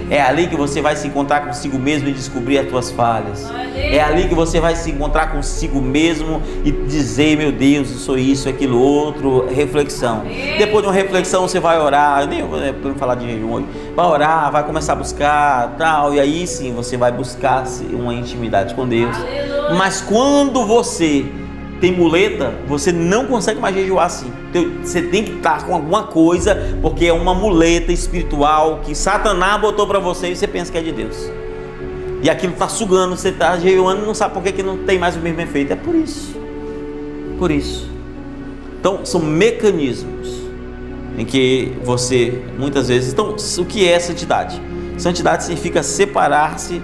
É ali que você vai se encontrar consigo mesmo e descobrir as tuas falhas. É ali que você vai se encontrar consigo mesmo e dizer: meu Deus, eu sou isso, aquilo, outro. Reflexão. Depois de uma reflexão você vai orar. Eu nem vou falar de jejum hoje. Vai orar, vai começar a buscar tal. E aí sim você vai buscar uma intimidade com Deus. Mas quando você tem muleta, você não consegue mais jejuar assim. Você tem que estar com alguma coisa, porque é uma muleta espiritual que Satanás botou para você e você pensa que é de Deus. E aquilo está sugando, você está jejuando e não sabe por que não tem mais o mesmo efeito. É por isso. Por isso. Então, são mecanismos em que você, muitas vezes... Então, o que é santidade? Santidade significa separar-se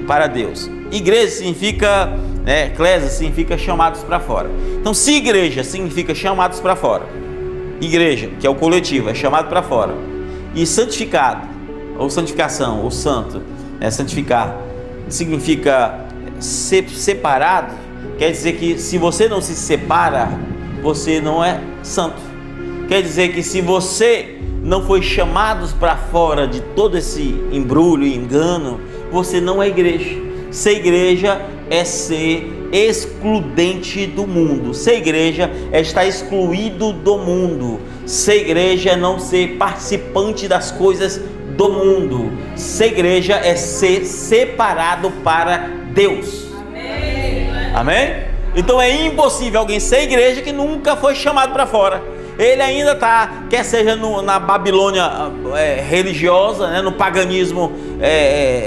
para Deus. Igreja significa... eclésia significa chamados para fora. Então, se igreja significa chamados para fora, igreja, que é o coletivo, é chamado para fora, e santificado, ou santificação, ou santo, santificar, significa ser separado, quer dizer que se você não se separa, você não é santo. Quer dizer que se você não foi chamado para fora de todo esse embrulho e engano, você não é igreja. Ser igreja é ser excludente do mundo. Ser igreja é estar excluído do mundo. Ser igreja é não ser participante das coisas do mundo. Ser igreja é ser separado para Deus. Amém? Então é impossível alguém ser igreja que nunca foi chamado para fora. Ele ainda está, quer seja na Babilônia religiosa, no paganismo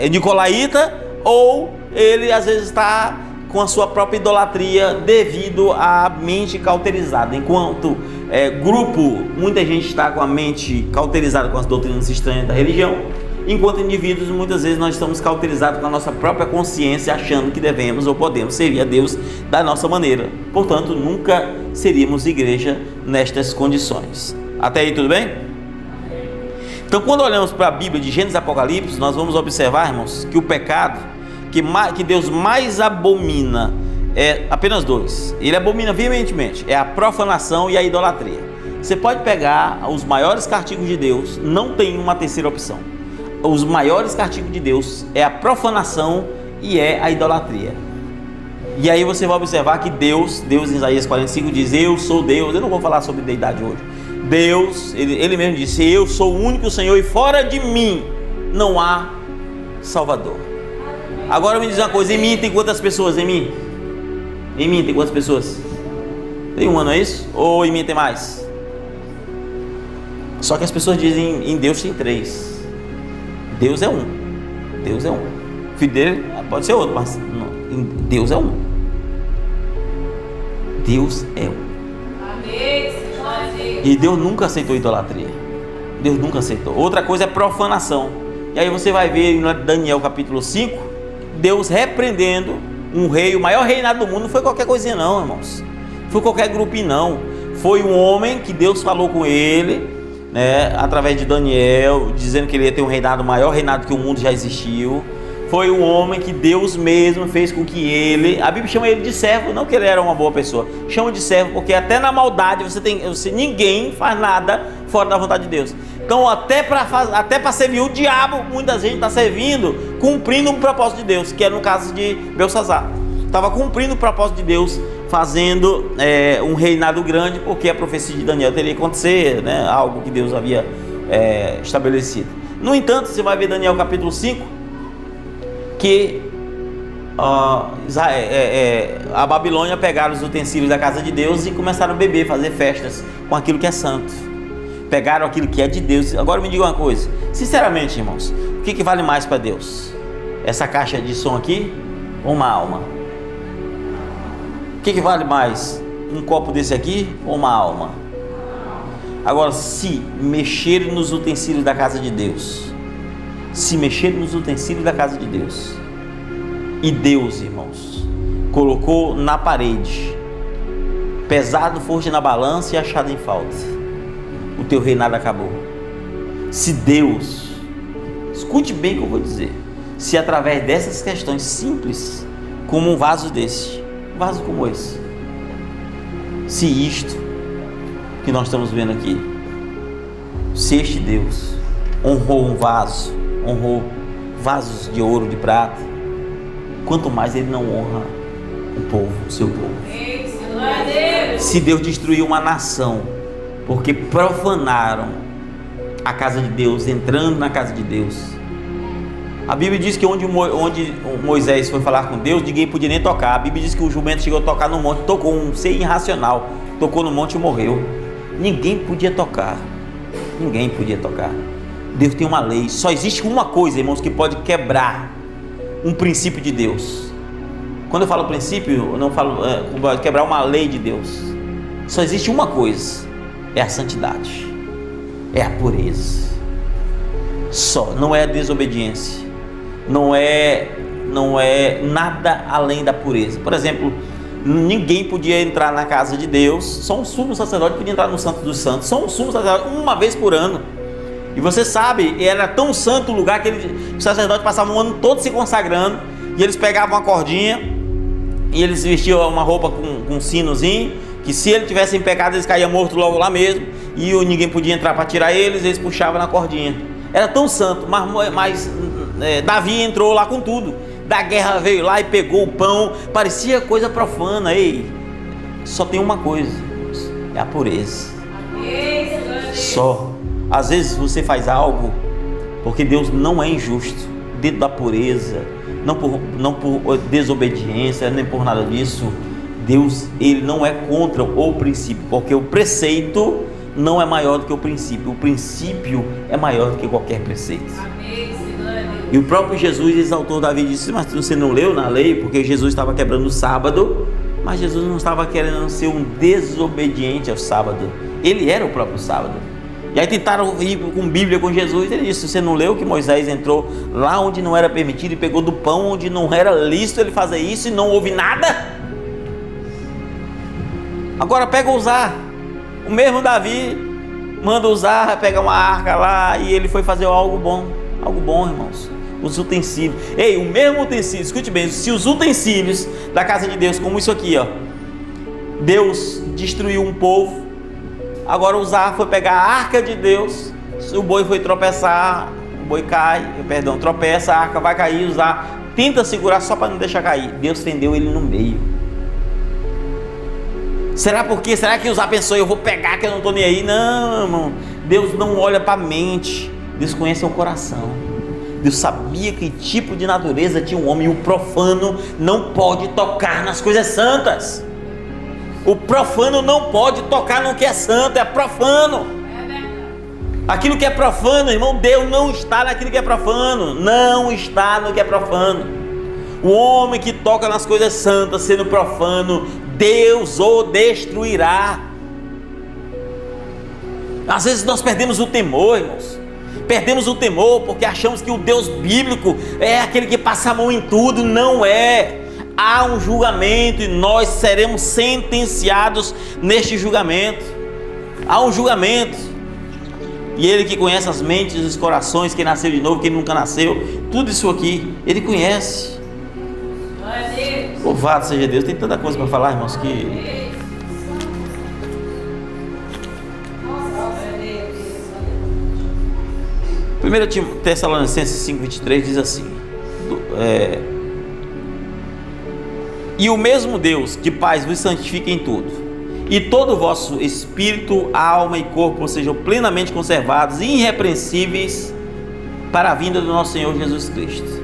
nicolaíta, ou ele às vezes está com a sua própria idolatria devido à mente cauterizada. Enquanto grupo, muita gente está com a mente cauterizada com as doutrinas estranhas da religião, enquanto indivíduos, muitas vezes nós estamos cauterizados com a nossa própria consciência, achando que devemos ou podemos servir a Deus da nossa maneira. Portanto, nunca seríamos igreja nestas condições. Até aí tudo bem? Então, quando olhamos para a Bíblia de Gênesis e Apocalipse, nós vamos observar, irmãos, que o pecado que Deus mais abomina é apenas dois. Ele abomina veementemente: é a profanação e a idolatria. Você pode pegar os maiores castigos de Deus, não tem uma terceira opção. Os maiores castigos de Deus é a profanação e é a idolatria. E aí você vai observar que Deus em Isaías 45 diz: eu sou Deus. Eu não vou falar sobre deidade hoje. Deus, ele mesmo disse: eu sou o único Senhor e fora de mim não há Salvador. Agora me diz uma coisa: em mim tem quantas pessoas? Em mim tem quantas pessoas? Tem uma, não é isso? Ou em mim tem mais? Só que as pessoas dizem: em Deus tem três. Deus é um. Deus é um. O filho dele pode ser outro, mas não, Deus é um. Deus é um. E Deus nunca aceitou idolatria. Deus nunca aceitou. Outra coisa é profanação. E aí você vai ver em Daniel capítulo 5, Deus repreendendo um rei, o maior reinado do mundo. Não foi qualquer coisinha não, irmãos. Não foi qualquer grupinho não. Foi um homem que Deus falou com ele, né, através de Daniel, dizendo que ele ia ter um reinado, o maior reinado que o mundo já existiu. Foi um homem que Deus mesmo fez com que ele, a Bíblia chama ele de servo, não que ele era uma boa pessoa, chama de servo porque até na maldade ninguém faz nada fora da vontade de Deus. Então até para servir o diabo, muita gente está servindo, cumprindo um propósito de Deus, que é no caso de Belsazar. Estava cumprindo o propósito de Deus, fazendo um reinado grande, porque a profecia de Daniel teria que acontecer, né, algo que Deus havia estabelecido. No entanto, você vai ver Daniel capítulo 5, que a Babilônia pegaram os utensílios da casa de Deus e começaram a beber, fazer festas com aquilo que é santo. Pegaram aquilo que é de Deus. Agora me diga uma coisa, sinceramente, irmãos, o que vale mais para Deus? Essa caixa de som aqui ou uma alma? O que vale mais? Um copo desse aqui ou uma alma? Agora, se mexer nos utensílios da casa de Deus, e Deus, irmãos, colocou na parede, pesado foste na balança e achado em falta, o teu reinado acabou. Se Deus, escute bem o que eu vou dizer, se através dessas questões simples, como um vaso desse, um vaso como esse, se isto que nós estamos vendo aqui, se este Deus honrou um vaso, honrou vasos de ouro, de prata, quanto mais ele não honra o povo, o seu povo. Se Deus destruiu uma nação porque profanaram a casa de Deus, entrando na casa de Deus, a Bíblia diz que onde Moisés foi falar com Deus, ninguém podia nem tocar. A Bíblia diz que o jumento chegou a tocar no monte, tocou, um ser irracional, tocou no monte e morreu. Ninguém podia tocar. Deus tem uma lei. Só existe uma coisa, irmãos, que pode quebrar um princípio de Deus. Quando eu falo princípio, eu não falo quebrar uma lei de Deus. Só existe uma coisa, é a santidade, é a pureza. Só, não é a desobediência, não é nada além da pureza. Por exemplo, ninguém podia entrar na casa de Deus, só um sumo sacerdote podia entrar no Santo dos Santos, só um sumo sacerdote uma vez por ano. E você sabe, era tão santo o lugar que o sacerdote passava um ano todo se consagrando, e eles pegavam uma cordinha e eles vestiam uma roupa com um sinozinho, que se ele tivesse em pecado eles caíam mortos logo lá mesmo, e ninguém podia entrar para tirar eles puxavam na cordinha. Era tão santo, mas Davi entrou lá com tudo, da guerra veio lá e pegou o pão, parecia coisa profana. Ei, só tem uma coisa, é a pureza. Só. Às vezes você faz algo porque Deus não é injusto, dentro da pureza, não por desobediência, nem por nada disso. Deus, ele não é contra o princípio, porque o preceito não é maior do que o princípio é maior do que qualquer preceito. E o próprio Jesus exaltou Davi e disse: mas você não leu na lei? Porque Jesus estava quebrando o sábado, mas Jesus não estava querendo ser um desobediente ao sábado, ele era o próprio sábado. E aí tentaram ir com Bíblia com Jesus. Ele disse: você não leu que Moisés entrou lá onde não era permitido e pegou do pão onde não era lícito ele fazer isso e não houve nada? Agora pega usar. O mesmo Davi manda usar, pega uma arca lá, e ele foi fazer algo bom, irmãos. Os utensílios. Ei, o mesmo utensílio, escute bem, se os utensílios da casa de Deus, como isso aqui, ó, Deus destruiu um povo. Agora Uzá foi pegar a arca de Deus, o boi foi tropeçar, o boi tropeça, a arca vai cair, Uzá tenta segurar só para não deixar cair. Deus fendeu ele no meio. Será que Uzá pensou: eu vou pegar que eu não estou nem aí? Não, irmão. Deus não olha para a mente, Deus conhece o coração. Deus sabia que tipo de natureza tinha um homem, e o profano não pode tocar nas coisas santas. O profano não pode tocar no que é santo, é profano. Aquilo que é profano, irmão, Deus não está naquilo que é profano. Não está no que é profano. O homem que toca nas coisas santas sendo profano, Deus o destruirá. Às vezes nós perdemos o temor, irmãos. Perdemos o temor porque achamos que o Deus bíblico é aquele que passa a mão em tudo. Não é. Há um julgamento e nós seremos sentenciados neste julgamento. Há um julgamento. E Ele que conhece as mentes e os corações, quem nasceu de novo, quem nunca nasceu, tudo isso aqui, Ele conhece. Louvado seja Deus. Tem tanta coisa para falar, irmãos, que... 1 Tessalonicenses 5,23 diz assim: e o mesmo Deus de paz vos santifique em tudo, e todo o vosso espírito, alma e corpo sejam plenamente conservados e irrepreensíveis para a vinda do nosso Senhor Jesus Cristo.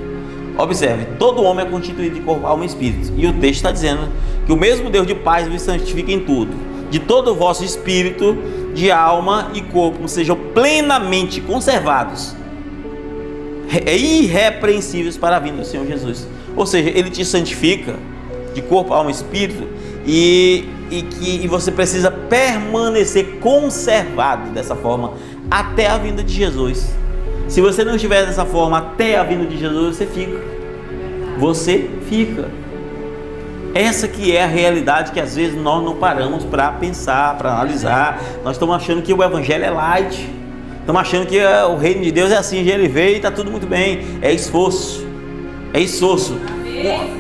Observe, todo homem é constituído de corpo, alma e espírito, e o texto está dizendo que o mesmo Deus de paz vos santifique em tudo, de todo o vosso espírito, de alma e corpo sejam plenamente conservados e irrepreensíveis para a vinda do Senhor Jesus. Ou seja, Ele te santifica de corpo, alma e espírito, e você precisa permanecer conservado dessa forma até a vinda de Jesus. Se você não estiver dessa forma até a vinda de Jesus, você fica. Essa que é a realidade que às vezes nós não paramos para pensar, para analisar. Nós estamos achando que o evangelho é light, estamos achando que o reino de Deus é assim, ele veio e está tudo muito bem. É esforço, é esforço.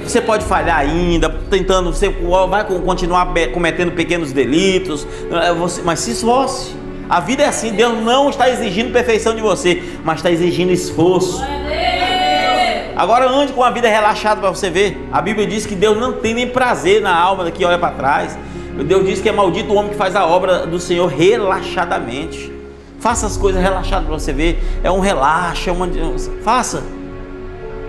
Você pode falhar ainda, tentando, você vai continuar cometendo pequenos delitos, mas se esforce. A vida é assim, Deus não está exigindo perfeição de você, mas está exigindo esforço. Agora ande com a vida relaxada para você ver. A Bíblia diz que Deus não tem nem prazer na alma que olha para trás. Deus diz que é maldito o homem que faz a obra do Senhor relaxadamente. Faça as coisas relaxadas para você ver. É um relaxo, faça.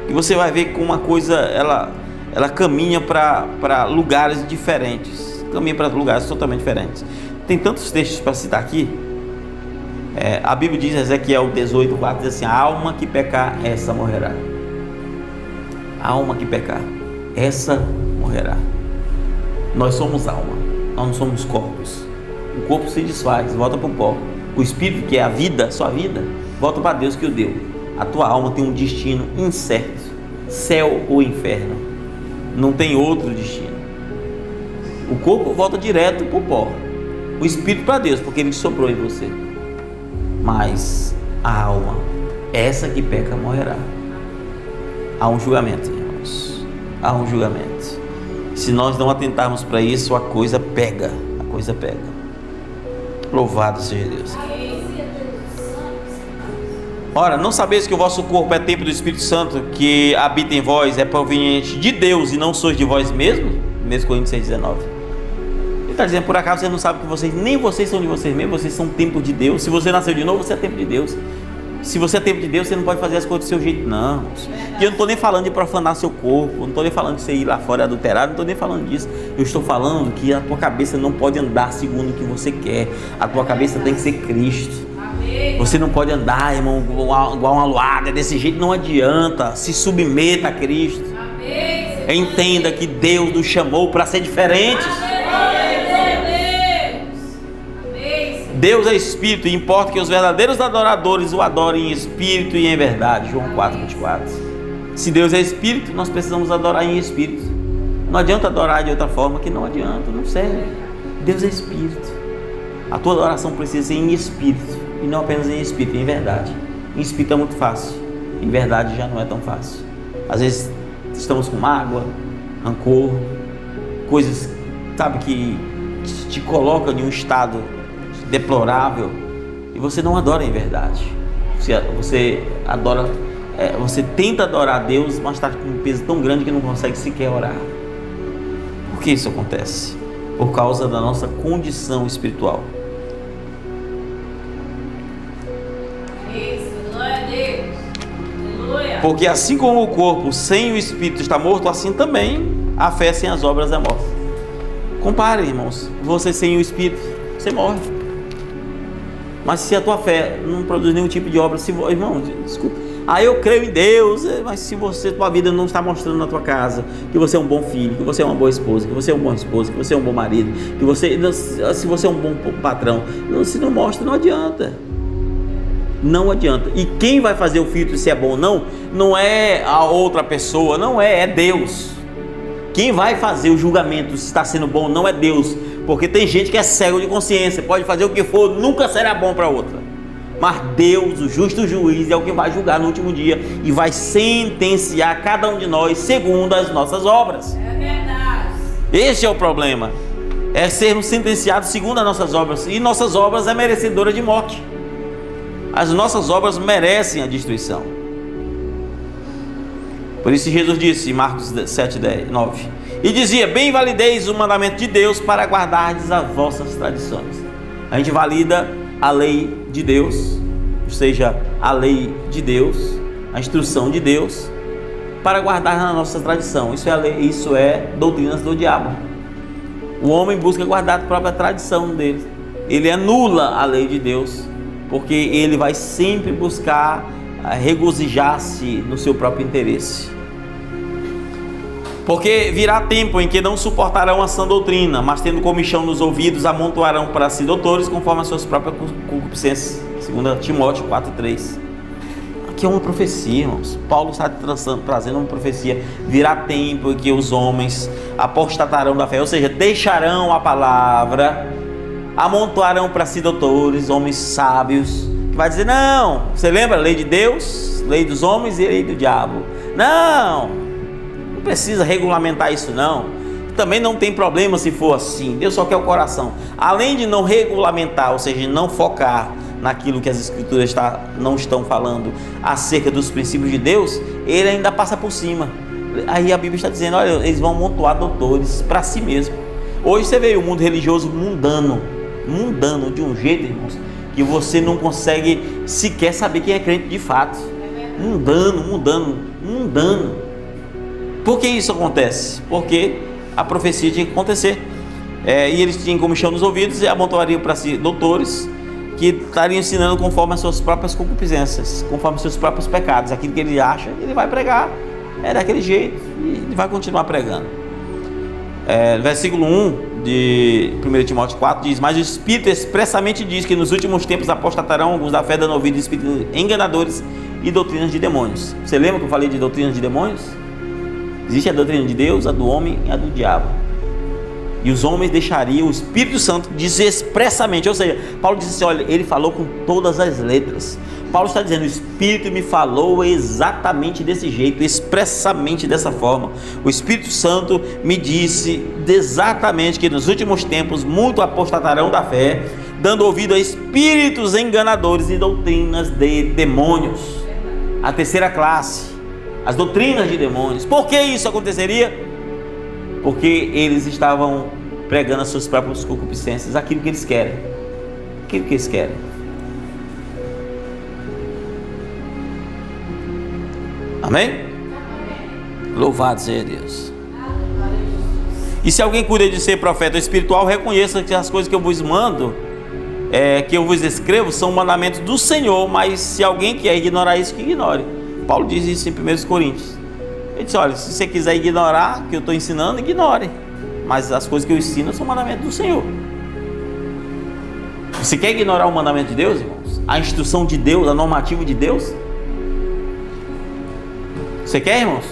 E você vai ver como uma coisa, ela caminha para lugares diferentes. Caminha para lugares totalmente diferentes. Tem tantos textos para citar aqui. A Bíblia diz, Ezequiel 18:4, diz assim: a alma que pecar, essa morrerá. A alma que pecar, essa morrerá. Nós somos alma, nós não somos corpos. O corpo se desfaz, volta para o pó. O espírito, que é a vida, sua vida, volta para Deus que o deu. A tua alma tem um destino incerto, céu ou inferno. Não tem outro destino. O corpo volta direto para o pó, o espírito para Deus, porque Ele soprou em você. Mas a alma, essa que peca, morrerá. Há um julgamento, irmãos. Há um julgamento. Se nós não atentarmos para isso, a coisa pega. A coisa pega. Louvado seja Deus. Ora, não sabeis que o vosso corpo é templo do Espírito Santo, que habita em vós, é proveniente de Deus e não sois de vós mesmos? 1 Coríntios 6,19. Ele está dizendo, por acaso você não sabe que nem vocês são de vocês mesmos, vocês são templo de Deus. Se você nasceu de novo, você é templo de Deus. Se você é templo de Deus, você não pode fazer as coisas do seu jeito, não. E eu não estou nem falando de profanar seu corpo, não estou nem falando de você ir lá fora adulterado, não estou nem falando disso. Eu estou falando que a tua cabeça não pode andar segundo o que você quer. A tua cabeça tem que ser Cristo. Você não pode andar, irmão, igual uma luada, desse jeito não adianta. Se submeta a Cristo. Entenda que Deus nos chamou para ser diferentes. Deus é Espírito e importa que os verdadeiros adoradores o adorem em Espírito e em verdade. João 4,24. Se Deus é Espírito, nós precisamos adorar em Espírito. Não adianta adorar de outra forma, que não adianta, não serve. Deus é Espírito. A tua adoração precisa ser em Espírito e não apenas em Espírito, em verdade. Em Espírito é muito fácil, em verdade já não é tão fácil. Às vezes estamos com mágoa, rancor, coisas, sabe, que te colocam em um estado deplorável, e você não adora em verdade. Você adora, você tenta adorar a Deus, mas está com um peso tão grande que não consegue sequer orar. Por que isso acontece? Por causa da nossa condição espiritual. Porque assim como o corpo sem o espírito está morto, assim também a fé sem as obras é morta. Compare, irmãos, você sem o espírito, você morre. Mas se a tua fé não produz nenhum tipo de obra, irmão, desculpa, eu creio em Deus, mas se tua vida não está mostrando na tua casa que você é um bom filho, que você é uma boa esposa, que você é um bom esposo, que você é um bom marido, se você é um bom patrão, se não mostra, não adianta. Não adianta. E quem vai fazer o filtro se é bom ou não, não é a outra pessoa, não é Deus. Quem vai fazer o julgamento se está sendo bom não é Deus, porque tem gente que é cego de consciência, pode fazer o que for, nunca será bom para outra. Mas Deus, o justo juiz, é o que vai julgar no último dia e vai sentenciar cada um de nós segundo as nossas obras. É verdade. Este é o problema, é sermos sentenciados segundo as nossas obras, e nossas obras é merecedora de morte. As nossas obras merecem a destruição. Por isso Jesus disse em Marcos 7:9, e dizia: bem valideis o mandamento de Deus para guardardes as vossas tradições. A gente valida a lei de Deus, ou seja, a lei de Deus, a instrução de Deus, para guardar na nossa tradição. Isso é a lei, isso é doutrinas do diabo. O homem busca guardar a própria tradição dele, ele anula a lei de Deus, porque ele vai sempre buscar regozijar-se no seu próprio interesse. Porque virá tempo em que não suportarão a sã doutrina, mas tendo comichão nos ouvidos, amontoarão para si doutores conforme as suas próprias concupiscências. 2 Timóteo 4:3. Aqui é uma profecia, irmãos. Paulo está trazendo uma profecia. Virá tempo em que os homens apostatarão da fé, ou seja, deixarão a palavra, amontoarão para si doutores, homens sábios, que vai dizer: não, você lembra a lei de Deus, lei dos homens e lei do diabo? Não precisa regulamentar isso não. Também não tem problema se for assim. Deus só quer o coração. Além de não regulamentar, ou seja, não focar naquilo que as escrituras não estão falando acerca dos princípios de Deus, ele ainda passa por cima. Aí a Bíblia está dizendo: olha, eles vão amontoar doutores para si mesmo. Hoje você vê o mundo religioso mundano de um jeito, irmãos, que você não consegue sequer saber quem é crente de fato. Mundano. Por que isso acontece? Porque a profecia tinha que acontecer, e eles tinham comichão nos ouvidos e amontoariam para si doutores que estariam ensinando conforme as suas próprias concupiscências, conforme os seus próprios pecados. Aquilo que ele acha, ele vai pregar, é daquele jeito, e ele vai continuar pregando. Versículo 1 de 1 Timóteo 4 diz: mas o Espírito expressamente diz que nos últimos tempos apostatarão alguns da fé, dando ouvido a espíritos enganadores e doutrinas de demônios. Você lembra que eu falei de doutrinas de demônios? Existe a doutrina de Deus, a do homem e a do diabo. E os homens deixariam o Espírito Santo dizer expressamente, ou seja, Paulo disse assim: olha, ele falou com todas as letras. Paulo está dizendo: o Espírito me falou exatamente desse jeito, expressamente dessa forma. O Espírito Santo me disse exatamente que nos últimos tempos muito apostatarão da fé, dando ouvido a espíritos enganadores e doutrinas de demônios. A terceira classe, as doutrinas de demônios. Por que isso aconteceria? Porque eles estavam pregando as suas próprias concupiscências, aquilo que eles querem. Amém? Louvado seja Deus. E se alguém cuida de ser profeta espiritual, reconheça que as coisas que eu vos mando, que eu vos escrevo, são mandamentos do Senhor. Mas se alguém quer ignorar isso, que ignore. Paulo diz isso em 1 Coríntios. Ele diz: olha, se você quiser ignorar o que eu estou ensinando, ignore. Mas as coisas que eu ensino são mandamentos do Senhor. Você quer ignorar o mandamento de Deus, irmãos? A instrução de Deus, a normativa de Deus? Você quer, irmãos?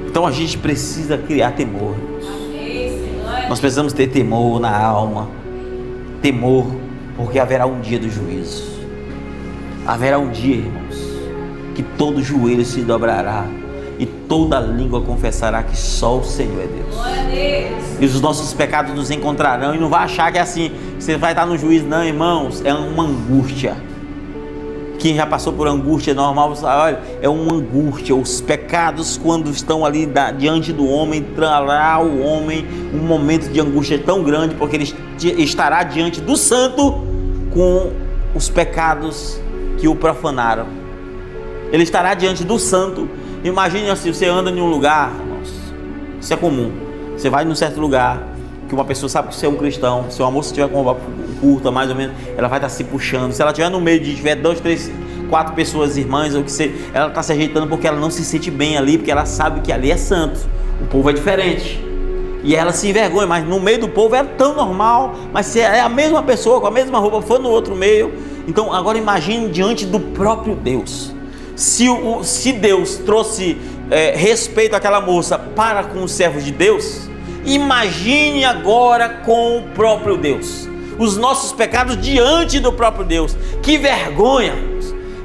Então a gente precisa criar temor, irmãos. Nós precisamos ter temor na alma. Temor, porque haverá um dia do juízo. Haverá um dia, irmãos, que todo joelho se dobrará e toda língua confessará que só o Senhor é Deus. E os nossos pecados nos encontrarão. E não vai achar que é assim, você vai estar no juízo. Não, irmãos, é uma angústia. Quem já passou por angústia normal, você sabe, olha, é uma angústia. Os pecados, quando estão ali diante do homem, trará o homem um momento de angústia tão grande, porque ele estará diante do santo com os pecados que o profanaram. Ele estará diante do santo. Imagine assim: você anda em um lugar, irmãos, isso é comum. Você vai num certo lugar que uma pessoa sabe que você é um cristão. Se uma moça tiver com roupa curta, mais ou menos, ela vai estar se puxando. Se ela estiver no meio de tiver 2, 3, 4 pessoas irmãs, ou que seja, ela está se ajeitando porque ela não se sente bem ali, porque ela sabe que ali é santo. O povo é diferente. E ela se envergonha, mas no meio do povo era tão normal. Mas se é a mesma pessoa, com a mesma roupa, for no outro meio. Então agora imagine diante do próprio Deus. Se Deus trouxe respeito àquela moça para com os servos de Deus, imagine agora com o próprio Deus. Os nossos pecados diante do próprio Deus. Que vergonha!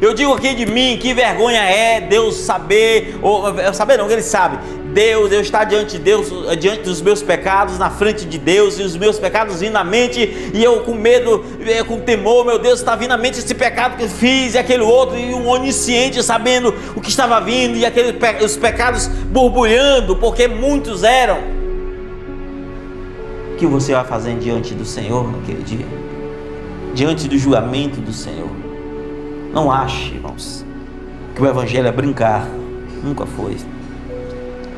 Eu digo aqui de mim, que vergonha é Deus saber, ou saber não, que Ele sabe. Deus, eu estar diante de Deus, diante dos meus pecados, na frente de Deus, e os meus pecados vindo à mente, e eu com medo, com temor, meu Deus, está vindo à mente esse pecado que eu fiz, e aquele outro, e um onisciente sabendo o que estava vindo, e os pecados borbulhando, porque muitos eram. O que você vai fazer diante do Senhor naquele dia? Diante do julgamento do Senhor? Não ache, irmãos, que o Evangelho é brincar. Nunca foi.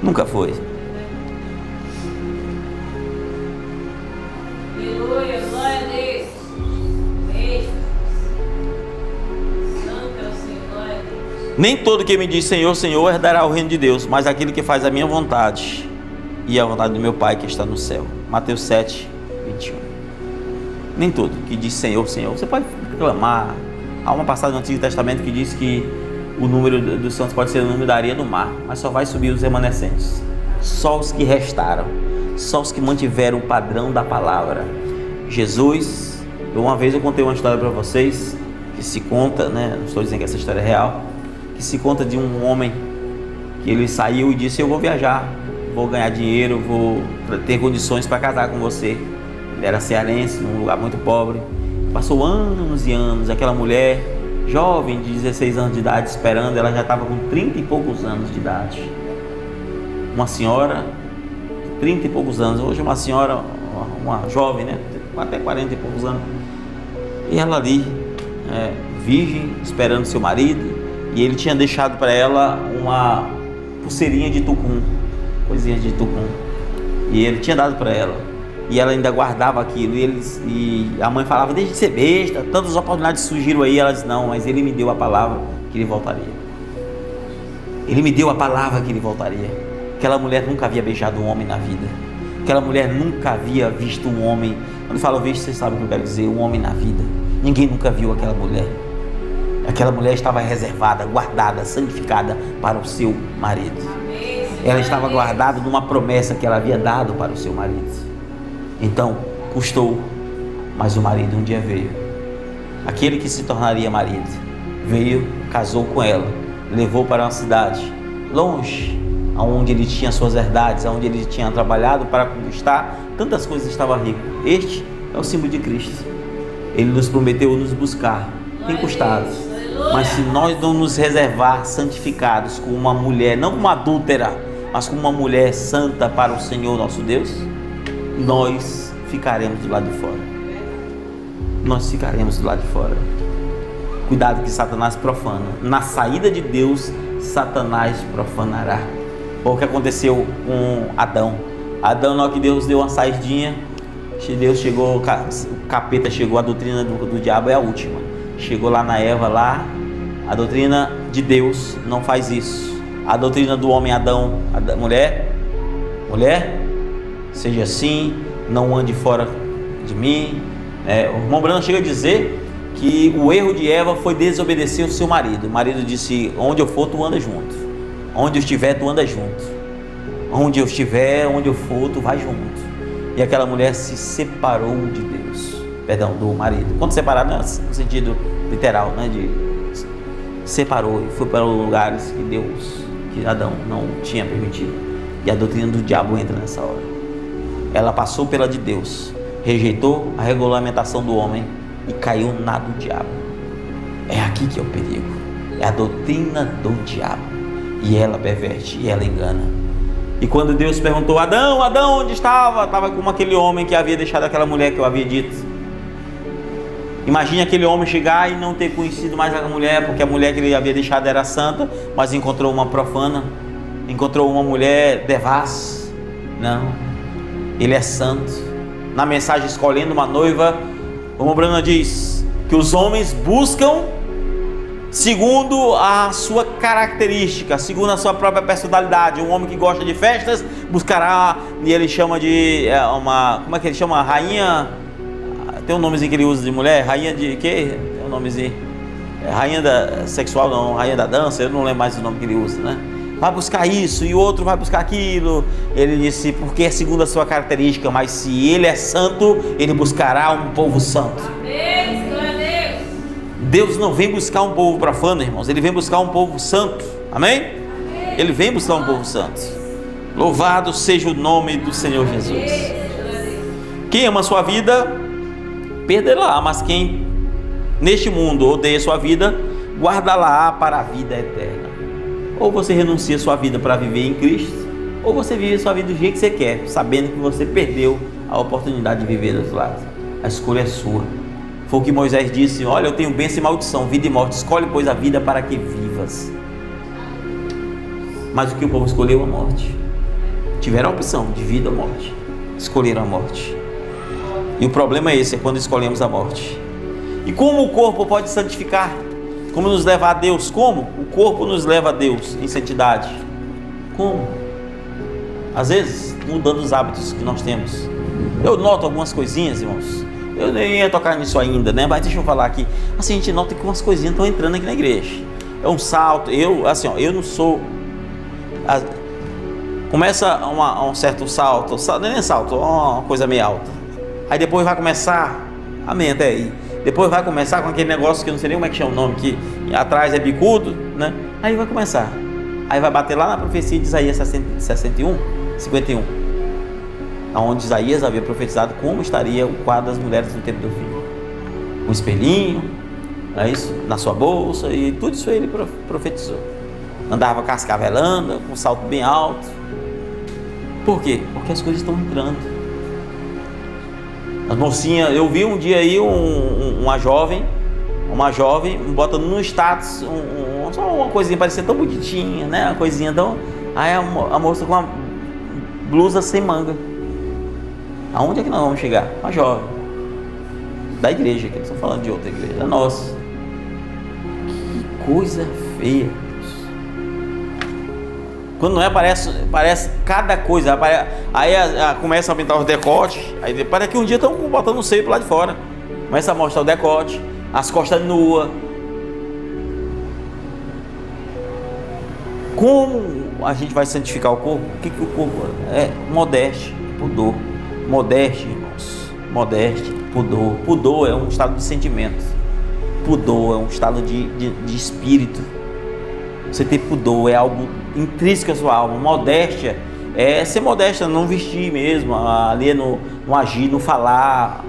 Nunca foi. Aleluia, glória a Deus. Santo é o Senhor, glória a Deus. Nem todo que me diz Senhor, Senhor herdará o reino de Deus, mas aquele que faz a minha vontade e a vontade do meu Pai que está no céu. Mateus 7, 21. Nem todo que diz Senhor, Senhor. Você pode clamar. Há uma passagem no Antigo Testamento que diz que o número dos santos pode ser o número da areia do mar, mas só vai subir os remanescentes, só os que restaram, só os que mantiveram o padrão da palavra. Jesus, uma vez eu contei uma história para vocês, que se conta, né? Não estou dizendo que essa história é real, que se conta de um homem que ele saiu e disse: eu vou viajar, vou ganhar dinheiro, vou ter condições para casar com você. Ele era cearense, num lugar muito pobre. Passou anos e anos, aquela mulher jovem de 16 anos de idade esperando, ela já estava com 30 e poucos anos de idade. Uma senhora de 30 e poucos anos, hoje uma senhora, uma jovem, né? Até 40 e poucos anos. E ela ali, virgem, esperando seu marido, e ele tinha deixado para ela uma pulseirinha de tucum, coisinha de tucum, e ele tinha dado para ela. E ela ainda guardava aquilo, e a mãe falava: deixa de ser besta, tantas oportunidades surgiram aí. Ela disse: não, mas ele me deu a palavra que ele voltaria. Ele me deu a palavra que ele voltaria. Aquela mulher nunca havia beijado um homem na vida. Aquela mulher nunca havia visto um homem. Quando eu falo visto, vocês sabem o que eu quero dizer: um homem na vida. Ninguém nunca viu aquela mulher. Aquela mulher estava reservada, guardada, santificada para o seu marido. Ela estava guardada numa promessa que ela havia dado para o seu marido. Então, custou, mas o marido um dia veio. Aquele que se tornaria marido veio, casou com ela, levou para uma cidade longe, onde ele tinha suas herdades, onde ele tinha trabalhado para conquistar tantas coisas, estava rico. Este é o símbolo de Cristo. Ele nos prometeu nos buscar, tem custado. Mas se nós não nos reservar santificados com uma mulher, não como uma adúltera, mas como uma mulher santa para o Senhor nosso Deus, nós ficaremos do lado de fora. Nós ficaremos do lado de fora. Cuidado que Satanás profana. Na saída de Deus, Satanás profanará. Foi o que aconteceu com Adão. Adão, na hora que Deus deu uma saidinha, Deus chegou, o capeta chegou, a doutrina do diabo é a última. Chegou lá na Eva, lá, a doutrina de Deus não faz isso. A doutrina do homem Adão, mulher, seja assim, não ande fora de mim. O irmão Brano chega a dizer que o erro de Eva foi desobedecer o seu marido. O marido disse: onde eu for, tu anda junto. Onde eu estiver, tu anda junto. Onde eu estiver, onde eu for, tu vai junto. E aquela mulher se separou de Deus, do marido. Quando separar, não é no sentido literal, né? Separou e foi para lugares que Adão não tinha permitido. E a doutrina do diabo entra nessa hora. Ela passou pela de Deus, rejeitou a regulamentação do homem e caiu na do diabo. É aqui que é o perigo. É a doutrina do diabo. E ela perverte, e ela engana. E quando Deus perguntou: Adão, onde estava? Estava como aquele homem que havia deixado aquela mulher que eu havia dito. Imagine aquele homem chegar e não ter conhecido mais a mulher, porque a mulher que ele havia deixado era santa, mas encontrou uma profana, encontrou uma mulher devassa. Não. Ele é santo. Na mensagem Escolhendo uma Noiva, o irmão Brana diz que os homens buscam segundo a sua característica, segundo a sua própria personalidade. Um homem que gosta de festas buscará, e ele chama de como é que ele chama? Rainha, tem um nomezinho que ele usa de mulher, rainha de quê? Tem um nomezinho, rainha sexual não, rainha da dança, eu não lembro mais o nome que ele usa, né? Vai buscar isso, e o outro vai buscar aquilo. Ele disse, porque é segundo a sua característica, mas se ele é santo, ele buscará um povo santo. Deus não vem buscar um povo profano, irmãos, ele vem buscar um povo santo, amém? Ele vem buscar um povo santo. Louvado seja o nome do Senhor Jesus. Quem ama a sua vida, perderá, mas quem neste mundo odeia a sua vida, guarda-la para a vida eterna. Ou você renuncia a sua vida para viver em Cristo, ou você vive a sua vida do jeito que você quer, sabendo que você perdeu a oportunidade de viver dos lados. A escolha é sua. Foi o que Moisés disse: olha, eu tenho bênção e maldição, vida e morte, escolhe pois a vida para que vivas. Mas o que o povo escolheu? A morte. Tiveram a opção de vida ou morte, escolheram a morte. E o problema é esse, é quando escolhemos a morte. E como o corpo pode santificar? Como nos levar a Deus? Como? O corpo nos leva a Deus em santidade. Como? Às vezes, mudando os hábitos que nós temos. Eu noto algumas coisinhas, irmãos. Eu nem ia tocar nisso ainda, né? Mas deixa eu falar aqui. Assim, a gente nota que umas coisinhas estão entrando aqui na igreja. É um salto. Eu não sou... Começa um certo salto. Não é nem salto, uma coisa meio alta. Aí depois vai começar... Amém, até aí. Depois vai começar com aquele negócio que eu não sei nem como é que chama o nome, que atrás é bicudo, né? Aí vai começar. Aí vai bater lá na profecia de Isaías 51, onde Isaías havia profetizado como estaria o quadro das mulheres no tempo do fim. Um espelhinho, é isso, na sua bolsa, e tudo isso ele profetizou. Andava cascavelando, com um salto bem alto. Por quê? Porque as coisas estão entrando. As mocinhas, eu vi um dia aí uma jovem botando no status só uma coisinha, parecia tão bonitinha, né? Uma coisinha tão... Aí a moça com uma blusa sem manga. Aonde é que nós vamos chegar? Uma jovem da igreja, que eles estão falando de outra igreja, da nossa. Que coisa feia. Quando não é, parece cada coisa. Aí começa a pintar os decotes. Aí parece que um dia estão botando o seio para lá de fora. Começa a mostrar o decote, as costas nuas. Como a gente vai santificar o corpo? O que o corpo é? Modéstia, pudor. Modéstia, irmãos. Modéstia, pudor. Pudor é um estado de sentimento. Pudor é um estado de espírito. Você ter pudor é algo intrínseco à sua alma. Modéstia é ser modesta, não vestir mesmo, ali no agir, no falar.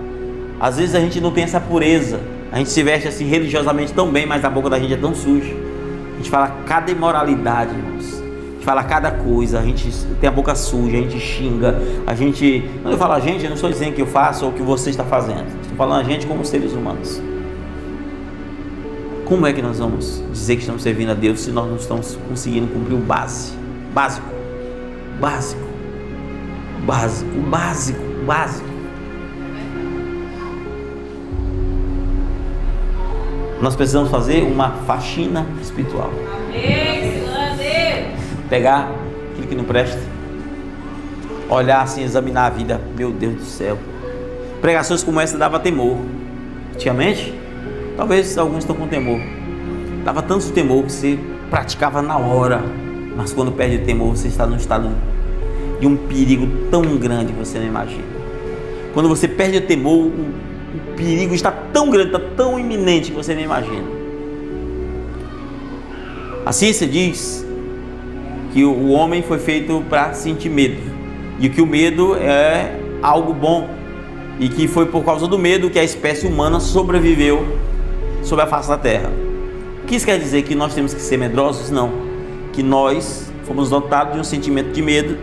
Às vezes a gente não tem essa pureza. A gente se veste assim religiosamente tão bem, mas a boca da gente é tão suja. A gente fala cada imoralidade, irmãos. A gente fala cada coisa, a gente tem a boca suja, a gente xinga, a gente... Quando eu falo a gente, eu não estou dizendo que eu faço ou que você está fazendo. Estou falando a gente como seres humanos. Como é que nós vamos dizer que estamos servindo a Deus se nós não estamos conseguindo cumprir o básico? Nós precisamos fazer uma faxina espiritual. Pegar aquilo que não presta, olhar assim, examinar a vida. Meu Deus do céu, pregações como essa dava temor antigamente. Talvez alguns estão com temor. Dava tanto temor que você praticava na hora, mas quando perde o temor, você está num estado de um perigo tão grande que você não imagina. Quando você perde o temor, o perigo está tão grande, está tão iminente que você nem imagina. A ciência diz que o homem foi feito para sentir medo, e que o medo é algo bom, e que foi por causa do medo que a espécie humana sobreviveu sobre a face da terra. O que isso quer dizer? Que nós temos que ser medrosos? Não. Que nós fomos dotados de um sentimento de medo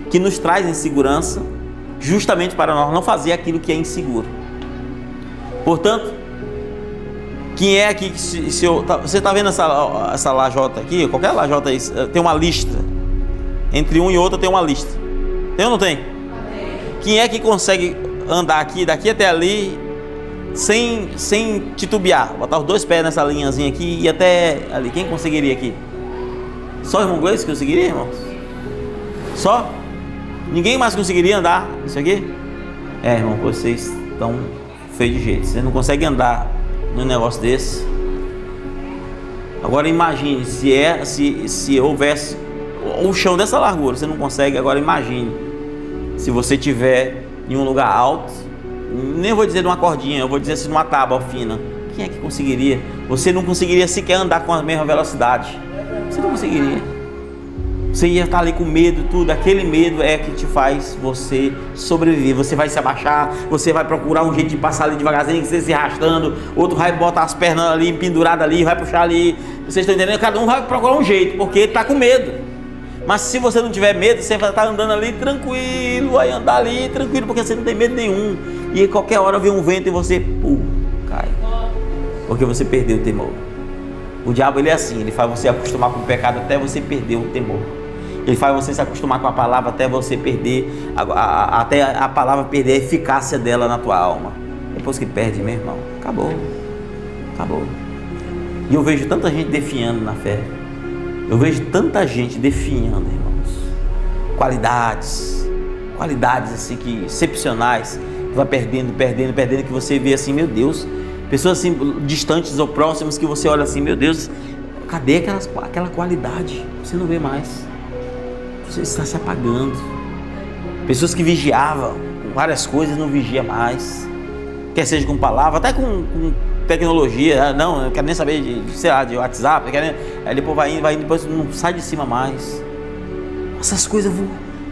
que nos traz insegurança, justamente para nós não fazer aquilo que é inseguro. Portanto, quem é aqui que você está vendo essa lajota aqui? Qualquer lajota aí tem uma lista. Entre um e outro tem uma lista. Tem ou não tem? Quem é que consegue andar aqui, daqui até ali, sem titubear, botar os 2 pés nessa linhazinha aqui e até ali. Quem conseguiria aqui? Só o irmão Gleice conseguiria, irmãos? Só? Ninguém mais conseguiria andar isso aqui? Irmão, vocês estão feios de jeito. Vocês não conseguem andar num negócio desse. Agora imagine se houvesse o chão dessa largura. Você não consegue. Agora imagine se você tiver em um lugar alto. Nem vou dizer numa cordinha, eu vou dizer assim numa tábua fina. Quem é que conseguiria? Você não conseguiria sequer andar com a mesma velocidade. Você não conseguiria. Você ia estar ali com medo, tudo. Aquele medo é que te faz você sobreviver. Você vai se abaixar, você vai procurar um jeito de passar ali devagarzinho, você se arrastando. Outro vai botar as pernas ali, penduradas ali, vai puxar ali. Vocês estão entendendo? Cada um vai procurar um jeito, porque ele está com medo. Mas se você não tiver medo, você vai estar andando ali tranquilo, vai andar ali tranquilo, porque você não tem medo nenhum. E qualquer hora vem um vento e você cai. Porque você perdeu o temor. O diabo ele é assim, ele faz você acostumar com o pecado até você perder o temor. Ele faz você se acostumar com a palavra até você perder, até a palavra perder a eficácia dela na tua alma. Depois que perde, meu irmão, acabou. E eu vejo tanta gente definhando na fé. Eu vejo tanta gente definhando, irmãos. Qualidades assim que excepcionais, que vai perdendo, que você vê assim, meu Deus. Pessoas assim, distantes ou próximas, que você olha assim, meu Deus, cadê aquela qualidade? Você não vê mais. Você está se apagando. Pessoas que vigiavam várias coisas, não vigia mais. Quer seja com palavra, até com tecnologia. Não, eu quero nem saber de WhatsApp. Aí depois vai indo, depois não sai de cima mais. Essas coisas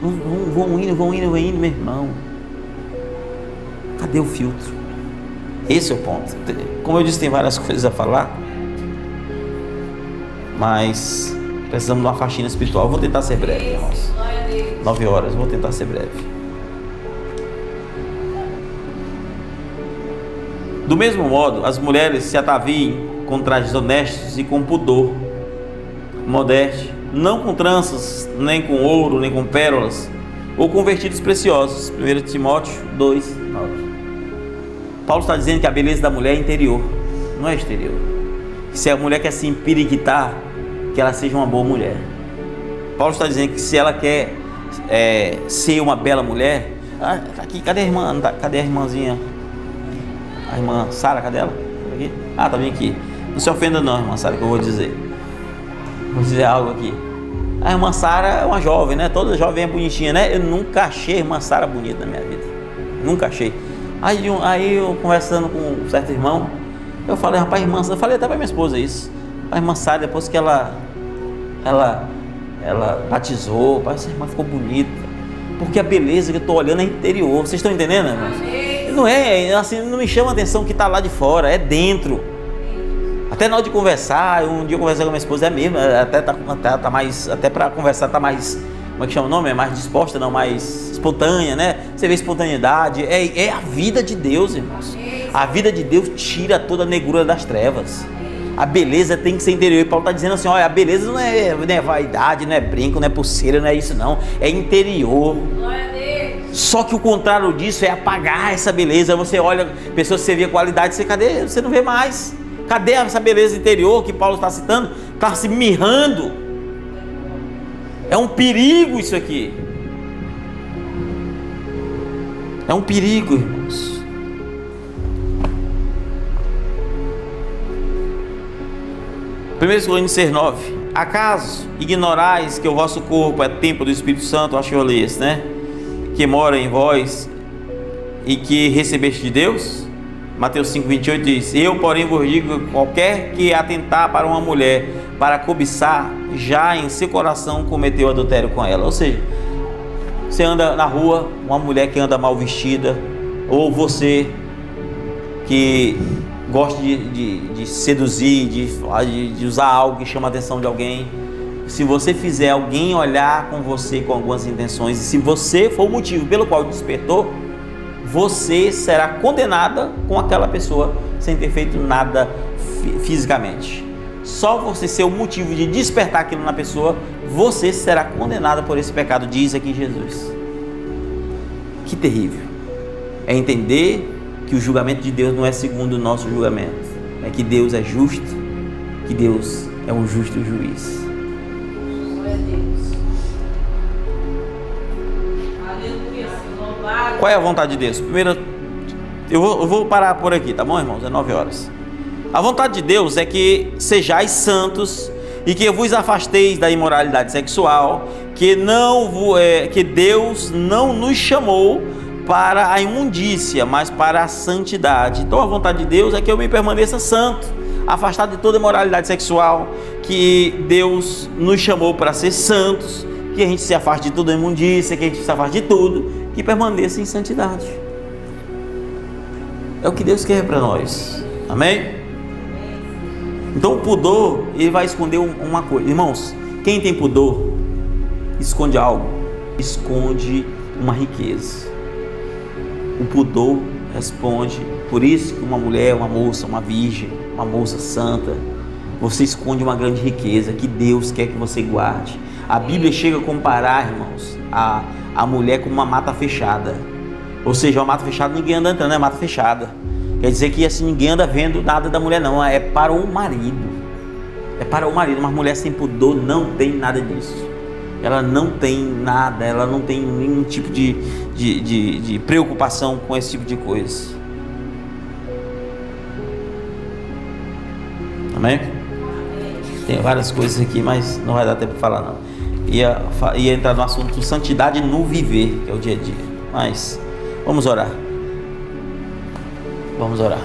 vão indo, meu irmão. Cadê o filtro? Esse é o ponto. Como eu disse, tem várias coisas a falar, mas precisamos de uma faxina espiritual. Eu vou tentar ser breve, irmãos. 9 horas, vou tentar ser breve. Do mesmo modo, as mulheres se ataviem com trajes honestos e com pudor, modéstia, não com tranças, nem com ouro, nem com pérolas, ou com vestidos preciosos. 1 Timóteo 2, 9. Paulo está dizendo que a beleza da mulher é interior, não é exterior. Se a mulher quer se empiriquitar, que ela seja uma boa mulher. Paulo está dizendo que se ela quer ser uma bela mulher, aqui, cadê a irmã? Cadê a irmãzinha? A irmã Sara, cadê ela? Aqui? Tá bem aqui. Não se ofenda não, irmã Sara, que eu vou dizer. Vou dizer algo aqui. A irmã Sara é uma jovem, né? Toda jovem é bonitinha, né? Eu nunca achei a irmã Sara bonita na minha vida. Nunca achei. Aí eu conversando com um certo irmão, eu falei, rapaz, irmã, eu falei até para minha esposa isso. A irmã Sara, depois que ela batizou, essa irmã ficou bonita. Porque a beleza que eu estou olhando é interior. Vocês estão entendendo, irmãos? Não é assim, não me chama a atenção que está lá de fora, é dentro. Até na hora de conversar, um dia eu conversei com a minha esposa, é mesmo, até tá mais, até para conversar tá mais, como é que chama o nome? É mais disposta, não, mais espontânea, né? Você vê espontaneidade, é a vida de Deus, irmãos. A vida de Deus tira toda a negrura das trevas. A beleza tem que ser interior. E Paulo está dizendo assim, olha, a beleza não é vaidade, não é brinco, não é pulseira, não é isso não, é interior. Só que o contrário disso é apagar essa beleza. Você olha, pessoas que você vê qualidade, você não vê mais. Cadê essa beleza interior que Paulo está citando? Está se mirrando. É um perigo isso aqui. É um perigo, irmãos. Primeiro Coríntios 6:9. Acaso ignorais que o vosso corpo é templo do Espírito Santo? Acho que eu li esse, né? Que mora em vós e que recebeste de Deus? Mateus 5:28 diz: eu, porém, vos digo, qualquer que atentar para uma mulher para cobiçar, já em seu coração cometeu adultério com ela. Ou seja, você anda na rua, uma mulher que anda mal vestida, ou você que gosta de seduzir, de usar algo que chama a atenção de alguém, se você fizer alguém olhar com você com algumas intenções, e se você for o motivo pelo qual despertou, você será condenada com aquela pessoa sem ter feito nada fisicamente. Só você ser o motivo de despertar aquilo na pessoa, você será condenada por esse pecado, diz aqui Jesus. Que terrível. É entender que o julgamento de Deus não é segundo o nosso julgamento. É que Deus é justo, que Deus é um justo juiz. Glória a Deus. Aleluia, Senhor. Louvado. Qual é a vontade de Deus? Primeiro, eu vou parar por aqui, tá bom, irmãos? É 9 horas. A vontade de Deus é que sejais santos e que vos afasteis da imoralidade sexual, que Deus não nos chamou para a imundícia, mas para a santidade. Então a vontade de Deus é que eu me permaneça santo, afastado de toda imoralidade sexual, que Deus nos chamou para ser santos, que a gente se afaste de toda imundícia, que a gente se afaste de tudo, que permaneça em santidade. É o que Deus quer para nós. Amém? Então o pudor, ele vai esconder uma coisa. Irmãos, quem tem pudor, esconde algo, esconde uma riqueza. O pudor responde. Por isso que uma mulher, uma moça, uma virgem, uma moça santa, você esconde uma grande riqueza que Deus quer que você guarde. A Bíblia chega a comparar, irmãos, a mulher com uma mata fechada. Ou seja, uma mata fechada, ninguém anda entrando, é mata fechada. Quer dizer que assim, ninguém anda vendo nada da mulher, não. É para o marido. É para o marido. Uma mulher sem pudor não tem nada disso. Ela não tem nada, ela não tem nenhum tipo de preocupação com esse tipo de coisa. Amém? Tem várias coisas aqui, mas não vai dar tempo para falar não. Ia entrar no assunto santidade no viver, que é o dia a dia. Mas vamos orar. Vamos orar.